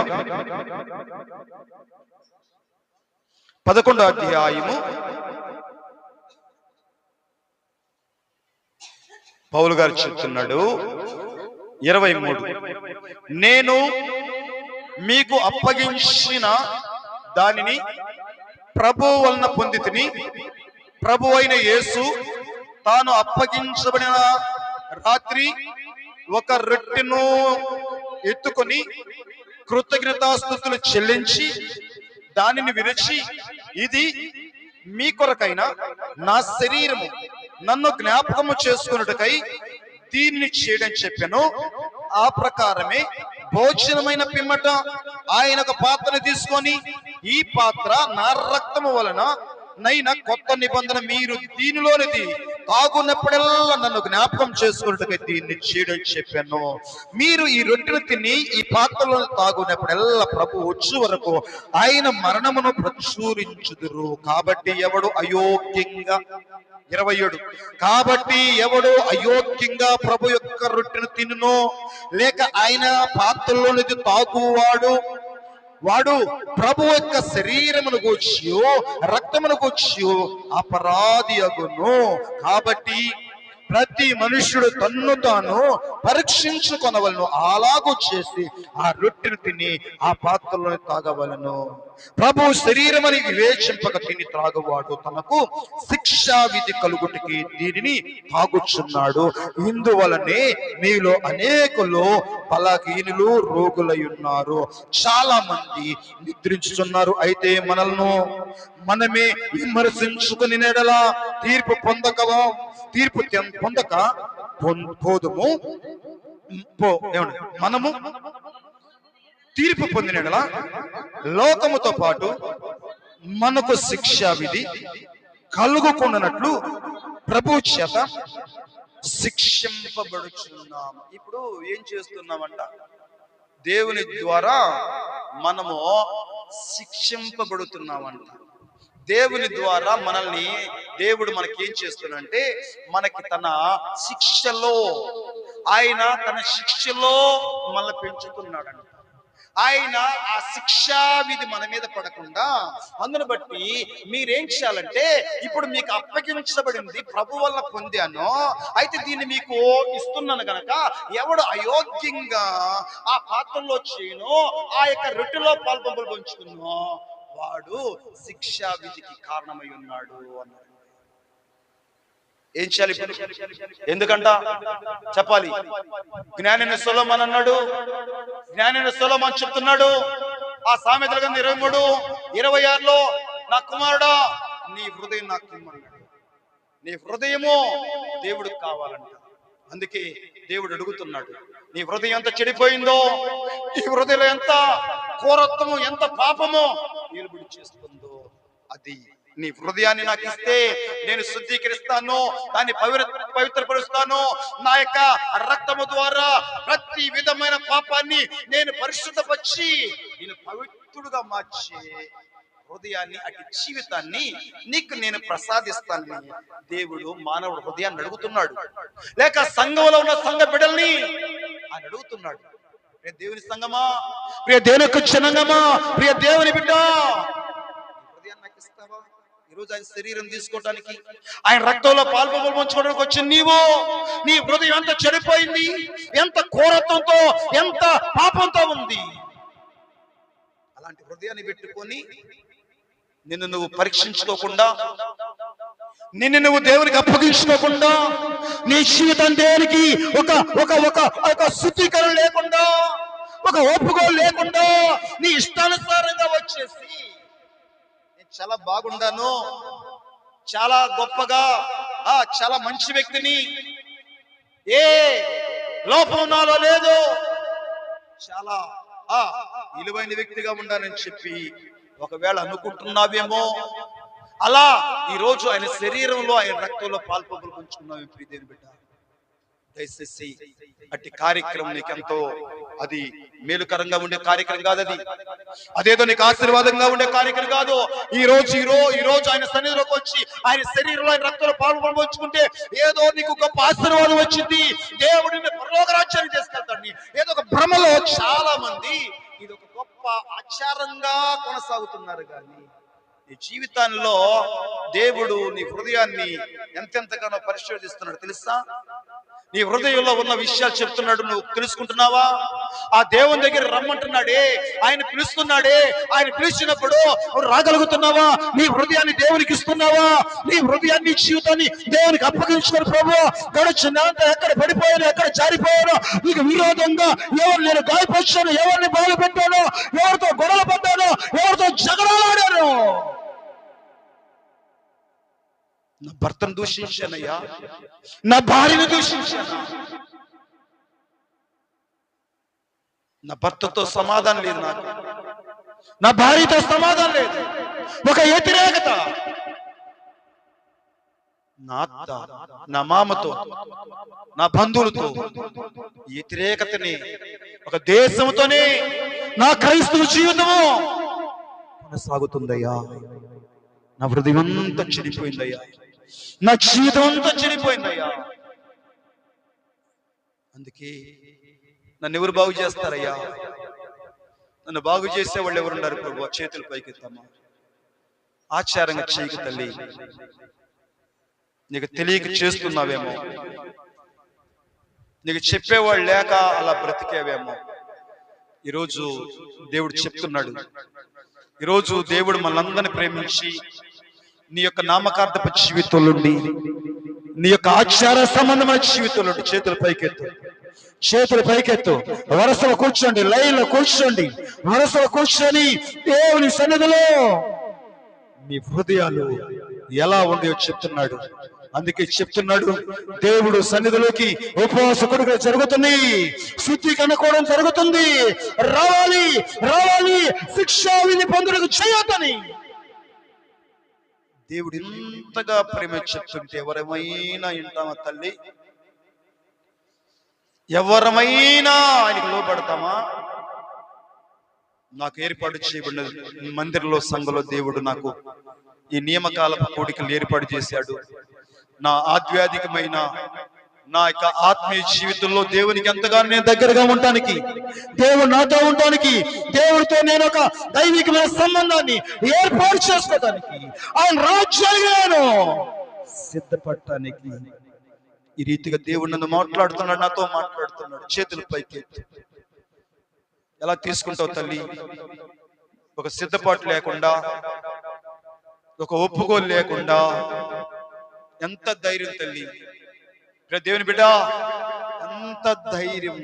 11వ అధ్యాయము పౌలు గారు చెప్తున్నాడు 23. నేను మీకు అప్పగించిన దానిని ప్రభువు వలన పొందితిని. ప్రభు అయిన యేసు తాను అప్పగించబడిన రాత్రి ఒక రొట్టెను ఎత్తుకొని కృతజ్ఞతాస్తుతులు చెల్లించి దానిని విరిచి, ఇది మీ కొరకైన నా శరీరము, నన్ను జ్ఞాపకము చేసుకున్నట్టుకై దీన్ని చేయడం చెప్పాను. ఆ ప్రకారమే భోజనమైన పిమ్మట ఆయన ఒక పాత్రను తీసుకొని, ఈ పాత్ర నా రక్తము వలన నైనా కొత్త నిబంధన, మీరు దీనిలోనిది తాగున్నప్పుడల్లా నన్ను జ్ఞాపకం చేసుకున్నట్టుగా దీన్ని చేయడం చెప్పాను. మీరు ఈ రొట్టెను తిని ఈ పాత్రలో తాగున్నప్పుడల్లా ప్రభు వచ్చే వరకు ఆయన మరణమును ప్రచురించుదురు. కాబట్టి ఎవడు అయోగ్యంగా 27 కాబట్టి ఎవడు అయోగ్యంగా ప్రభు యొక్క రొట్టెను తినునో లేక ఆయన పాత్రలోనిది తాగువాడు వాడు ప్రభు యొక్క శరీరమును గూర్చియో రక్తమును గూర్చియో అపరాధి అగును. కాబట్టి ప్రతి మనుష్యుడు తన్ను తాను పరీక్షించుకొనవలను. అలాగూ చేసి ఆ రొట్టెను తిని ఆ పాత్రలో తాగవలను. ప్రభు శరీరమని వివేచింపక తిని త్రాగువాడు తనకు శిక్షా విధి కలుగుటికి దీనిని తాగుచున్నాడు. ఇందువలనే మీలో అనేకులు బలహీనులు, రోగులై ఉన్నారు. చాలా మంది నిద్రించుచున్నారు. అయితే మనమే విమర్శించుకుని నెడలా తీర్పు పొందక పోదుము. మనము తీర్పు పొందినలా లోకముతో పాటు మనకు శిక్షా విధి కలుగుకున్నట్లు ప్రభు చేత శిక్షింపబడుచున్నాము. ఇప్పుడు ఏం చేస్తున్నామంట? దేవుని ద్వారా మనము శిక్షింపబడుతున్నామంట. దేవుని ద్వారా దేవుడు మనకి ఏం చేస్తున్నాడంటే, మనకి తన శిక్షలో మనల్ని పెంచుతున్నాడంట. ఆయన ఆ శిక్షా విధి మన మీద పడకుండా, అందును బట్టి మీరేం చేయాలంటే, ఇప్పుడు మీకు అప్పగించబడింది ప్రభు వల్ల పొందాను, అయితే దీన్ని మీకు ఇస్తున్నాను గనక ఎవడు అయోగ్యంగా ఆ పాత్రలో చేయనో, ఆ యొక్క రొట్టెలో పాల్పంపులు పంచుకున్నో వాడు శిక్షా విధికి కారణమై ఉన్నాడు అన్నాడు. ఏం చేయాలి? ఎందుకంట చెప్పాలి. జ్ఞానైన సొలొమోను అన్నాడు, జ్ఞానైన సొలొమోను చెప్తున్నాడు ఆ సామెతల గ్రంథం 23:26లో, నా కుమారుడా నీ హృదయం నాకు ఇమ్మన్నాడు. నీ హృదయము దేవుడికి కావాలంట. అందుకే దేవుడు అడుగుతున్నాడు, నీ హృదయం ఎంత చెడిపోయిందో, నీ హృదయంలో ఎంత కోరత్వము, ఎంత పాపమో నిలుబడి చేస్తుందో, అది నీ హృదయాన్ని నాకు ఇస్తే నేను శుద్ధీకరిస్తాను, దాన్ని పవిత్రపరుస్తాను. నా యొక్క రక్తము ద్వారా ప్రతి విధమైన పాపాన్ని నేను పరిశుద్ధపరిచి నేను పవిత్రుడుగా మార్చి హృదయాన్ని, అటు జీవితాన్ని నీకు నేను ప్రసాదిస్తాను. దేవుడు మానవుడు హృదయాన్ని అడుగుతున్నాడు, లేక సంఘంలో ఉన్న సంఘ బిడ్డల్ని ఆయన అడుగుతున్నాడు. ప్రియ దేవుని సంఘమా, ప్రియ దేవుని జనాంగమా, ప్రియ దేవుని బిడ్డ, హృదయాన్ని నాకు ఇస్తావా? ఈరోజు ఆయన శరీరం తీసుకోవడానికి, ఆయన రక్తంలో పాల్పంచుకోవడానికి వచ్చిన నీవు, నీ హృదయం ఎంత చెడిపోయింది, ఎంత ఘోరత్వంతో, ఎంత పాపంతో ఉంది. అలాంటి హృదయాన్ని పెట్టుకొని నిన్ను నువ్వు పరీక్షించుకోకుండా, నిన్ను నువ్వు దేవునికి అప్పగించుకోకుండా, నీ జీవితం దేవునికి ఒక ఒక ఒక ఒక శుద్ధీకరణ లేకుండా, ఒక ఒప్పుకోలు లేకుండా, నీ ఇష్టానుసారంగా వచ్చేసి నేను చాలా బాగుండాను, చాలా గొప్పగా, చాలా మంచి వ్యక్తిని, ఏ లోపం నాలో లేదు, చాలా విలువైన వ్యక్తిగా ఉండాలని చెప్పి ఒకవేళ అనుకుంటున్నావేమో, అలా ఈరోజు ఆయన శరీరంలో, ఆయన రక్తంలో పాల్పంచుకున్నావు. ప్రియదేవుని బిడ్డ, దయచేసి అట్టి కార్యక్రమం నీకెంతో అది మేలుకరంగా ఉండే కార్యక్రమం కాదు, అదేదో నీకు ఆశీర్వాదంగా ఉండే కార్యక్రమం కాదు. ఈ రోజు ఆయన సన్నిధిలోకి వచ్చి ఆయన శరీరంలో, ఆయన రక్తంలో పాల్పంచుకుంటే ఏదో నీకు గొప్ప ఆశీర్వాదం వచ్చింది, దేవుడిని పరలోక రాజ్యానికి తీసుకెళ్తాడు. ఏదో ఒక భ్రమలో చాలా మంది ఇది ఒక గొప్ప ఆచారంగా కొనసాగుతున్నారు. కానీ నీ జీవితాల్లో దేవుడు నీ హృదయాన్ని ఎంతెంతగానో పరిశోధిస్తున్నాడు తెలుసా? నీ హృదయంలో ఉన్న విషయాలు చెప్తున్నాడు, నువ్వు తెలుసుకుంటున్నావా? ఆ దేవుని దగ్గర రమ్మంటున్నాడే, ఆయన పిలుస్తున్నాడే, ఆయన పిలిచినప్పుడు నువ్వు రాగలుగుతున్నావా? నీ హృదయాన్ని దేవునికి ఇస్తున్నావా? నీ హృదయాన్ని, జీవితాన్ని దేవునికి అప్పగించుకొని, ప్రభు గడిచినంత ఎక్కడ పడిపోయాను, ఎక్కడ జారిపోయాను, నీకు విరోధంగా ఎవరు నేను గాయపరిచాను, ఎవరిని బాధ పెట్టాను, ఎవరితో గొడవలు పడ్డాను, ఎవరితో జగడాలాడాను, నా భర్తను దూషించానయ్యా, నా భార్యను దూషించాను, నా భర్తతో సమాధానం లేదు, నాకు నా భార్యతో సమాధానం లేదు, ఒక వ్యతిరేకత, నా అత్త, నా మామతో, నా బంధువులతో వ్యతిరేకతని, ఒక దేశంతోనే నా క్రైస్తవ జీవితము కొనసాగుతుందయ్యా. నా హృదయం అంతా చెడిపోయిందయ్యా, నా జీవితం అంతా చెడిపోయిందయ్యా. అందుకే నన్ను ఎవరు బాగు చేస్తారయ్యా? నన్ను బాగు చేసే వాళ్ళు ఎవరున్నారు ప్రభు? చేతులు పైకెత్తామా? ఆచారంగా చేయక తల్లి, నీకు తెలియక చేస్తున్నావేమో, నీకు చెప్పేవాళ్ళు లేక అలా బ్రతికేవేమో. ఈరోజు దేవుడు చెప్తున్నాడు, ఈరోజు దేవుడు మనందరిని ప్రేమించి నీ యొక్క నామకార్థపు జీవితంలో, నీ యొక్క ఆచార సంబంధమైన జీవితంలో చేతుల పైకెత్తు, చేతుల పైకెత్తు, వరుసలో కూర్చోండి, లైన్లో కూర్చోండి, వరుసలో కూర్చొని దేవుని సన్నిధిలో మీ హృదయాలు ఎలా ఉండేవో చెప్తున్నాడు. అందుకే చెప్తున్నాడు, దేవుడు సన్నిధిలోకి ఉపవాస కొడుకులు జరుగుతున్నాయి, శుద్ధీకరణ కూడా జరుగుతుంది, రావాలి రావాలి, శిక్షా విధి పొందులకు చేయొద్దని దేవుడు ఇంతగా ప్రేమ చెప్తుంటే ఎవరమైనా వింటామా తల్లి? ఎవరమైనా ఆయనకు లోబడతామా? నాకు ఏర్పాటు చేయబడిన మందిరంలో, సంఘంలో దేవుడు నాకు ఈ నియమకాలపు కోడికలు ఏర్పాటు చేశాడు. నా ఆధ్యాత్మికమైన, నా యొక్క ఆత్మీయ జీవితంలో దేవునికి ఎంతగానో నేను దగ్గరగా ఉండటానికి, దేవుడు నాతో ఉండటానికి, దేవుడితో నేను ఒక దైవికమైన సంబంధాన్ని ఏర్పాటు చేసుకోవడానికి, ఆయన రాజ్యాన్ని నేను సిద్ధపడటానికి ఈ రీతిగా దేవుడు నన్ను మాట్లాడుతున్నాడు, నాతో మాట్లాడుతున్నాడు. చేతుల పైకి ఎలా తీసుకుంటావు తల్లి? ఒక సిద్ధపాటు లేకుండా, ఒక ఒప్పుకోలు లేకుండా, ఎంత ధైర్యం తల్లి! దేవుని బిడ్డ, ఎంత ధైర్యం!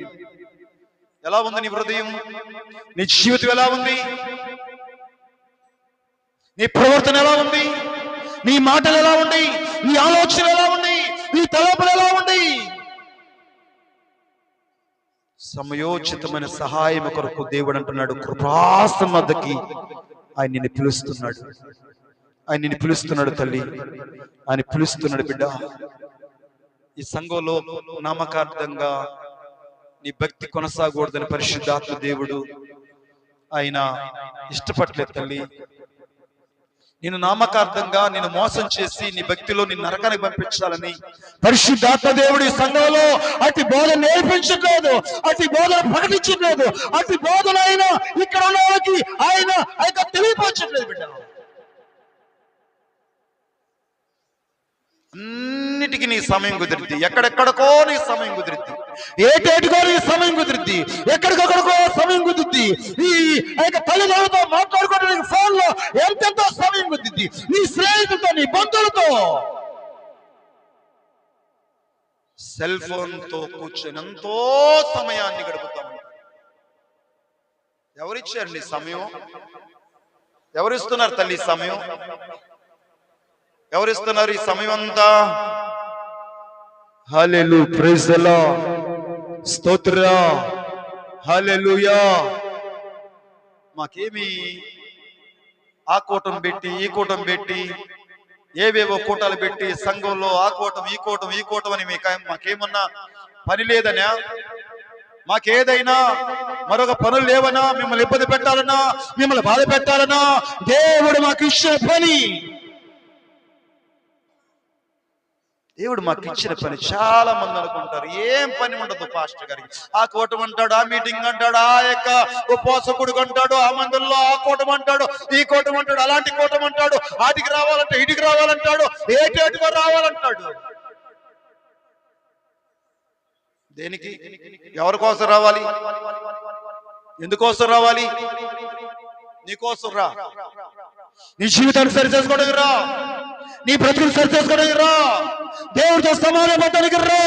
ఎలా ఉంది నీ హృదయం? నీ జీవితం ఎలా ఉంది? నీ ప్రవర్తన ఎలా ఉంది? నీ మాటలు ఎలా ఉంది? నీ ఆలోచన ఎలా ఉంది? నీ తలపులు ఎలా ఉంది? సమయోచితమైన సహాయం కొరకు దేవుడు అంటున్నాడు, కృపాసన్నతకి ఆయన నిన్ను పిలుస్తున్నాడు, ఆయన నిన్ను పిలుస్తున్నాడు తల్లి, ఆయన పిలుస్తున్నాడు బిడ్డ. ఈ సంఘంలో నామకార్థంగా నీ భక్తి కొనసాగకూడదని పరిశుద్ధాత్మ దేవుడు ఆయన ఇష్టపడలేదు తల్లి. నేను నామకార్థంగా నేను మోసం చేసి నీ భక్తిలో నిన్ను నరకానికి పంపించాలని పరిశుద్ధాత్మ దేవుడు ఈ సంఘంలో అతి బోధన నేర్పించట్లేదు, అతి బోధన ప్రకటించట్లేదు, అతి బోధన అయినా ఇక్కడ ఉన్న వాళ్ళకి ఆయన తెలియపరచట్లేదు బిడ్డ. అన్నిటికీ నీ సమయం కుదిరిద్ది. ఎక్కడెక్కడికో నీ సమయం కుదిరిద్ది. ఏటేటికో నీ సమయం కుదిరిద్ది. ఎక్కడికక్కడికో సమయం కుదిరిద్ది. ఈ తల్లిదండ్రులతో మాట్లాడుకోవడానికి ఫోన్ లో ఎంతెంతో సమయం కుదిరిద్ది. నీ స్నేహితులతో, నీ బంధువులతో, సెల్ ఫోన్ తో కూర్చొని ఎంతో సమయాన్ని గడుపుతాం. ఎవరిచ్చారు నీ సమయం? ఎవరిస్తున్నారు తల్లి సమయం? ఎవరిస్తున్నారు ఈ సమయం అంతా? హల్లెలూయా, ప్రైజ్ ది లార్డ్, స్తోత్రం, హల్లెలూయా. మాకేమి ఆ కూటం పెట్టి, ఈ కూటం పెట్టి, ఏవేవో కూటాలు పెట్టి సంఘంలో ఆ కూటం, ఈ కూటం, ఈ కూటం అని మాకేమన్నా పని లేదనా? మాకేదైనా మరొక పనులు లేవనా? మిమ్మల్ని ఇబ్బంది పెట్టాలన్నా, మిమ్మల్ని బాధ పెట్టాలన్నా దేవుడు మాకు ఇచ్చిన పని, దేవుడు మాకు ఇచ్చిన పని. చాలా మంది అనుకుంటారు ఏం పని ఉండదు పాస్టర్ గారికి. ఆ కూటం అంటాడు, ఆ మీటింగ్ అంటాడు, ఆ యొక్క ఉపవాసకుడు అంటాడు, ఆ మందుల్లో ఆ కూటం అంటాడు, ఈ కూటం అంటాడు, అలాంటి కూటం అంటాడు, ఆటికి రావాలంటే ఇటుకి రావాలంటాడు, ఏటేటికో రావాలంటాడు. దేనికి? ఎవరి కోసం రావాలి? ఎందుకోసం రావాలి? నీకోసం రా. నీ జీవితాన్ని సరి చేసుకోవడానికి రా. నీ బ్రతుకులు సరి చేసుకోవడానికి రా. దేవుడితో సమానపడడానికి రా.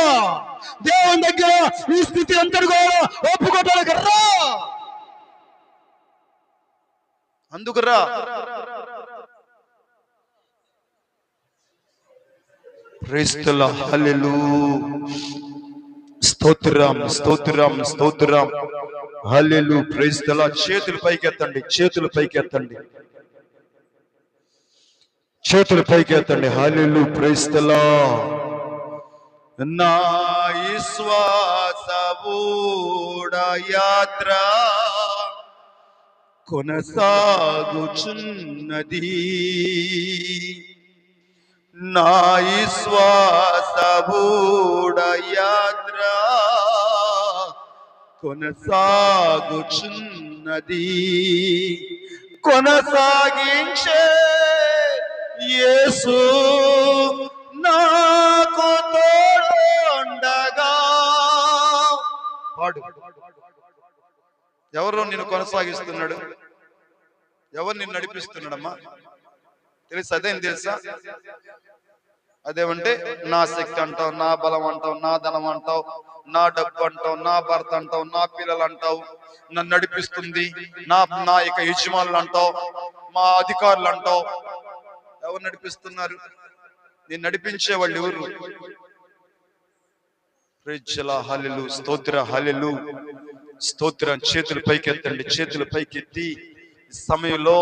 దేవుని దగ్గర ఈ స్థితి అంతటి కూడా ఒప్పుకోవడానికి రా. అందుకు రా. ప్రైజ్ ది లార్డ్, హల్లెలూయా, స్తోత్రం, స్తోత్రం, స్తోత్రం, హల్లెలూయా, ప్రైజ్ ది లార్డ్. చేతులు పైకెత్తండి, చేతులు పైకెత్తండి, చేతులు పైకెత్తండి. హల్లెలూయా, ప్రైజ్ ది లార్డ్. నా విశ్వాస యాత్ర కొనసాగుచున్నది. నా విశ్వాస యాత్ర కొనసాగుచున్నది. కొనసాగించే యేసు నాకు తోడుండగా. పాడు. ఎవరు నిన్ను కొనసాగిస్తున్నాడు? ఎవరు నిన్ను నడిపిస్తున్నాడమ్మా? తెలుసా? అదేం తెలుసా? అదేమంటే నా శక్తి అంటావు, నా బలం అంటావు, నా ధనం అంటావు, నా డబ్బు అంటావు, నా భర్త అంటావు, నా పిల్లలు అంటావు, నన్ను నడిపిస్తుంది నా యొక్క యజమానులు అంటావు, మా అధికారులు అంటావు. ఎవరు నడిపిస్తున్నారు? నేను నడిపించే వాళ్ళు ఎవరు? ప్రైజ్ ది లార్డ్, హల్లెలూయా, స్తోత్రం, హల్లెలూయా, స్తోత్రం. చేతులు పైకెత్తండి, చేతులు పైకెత్తి సమయంలో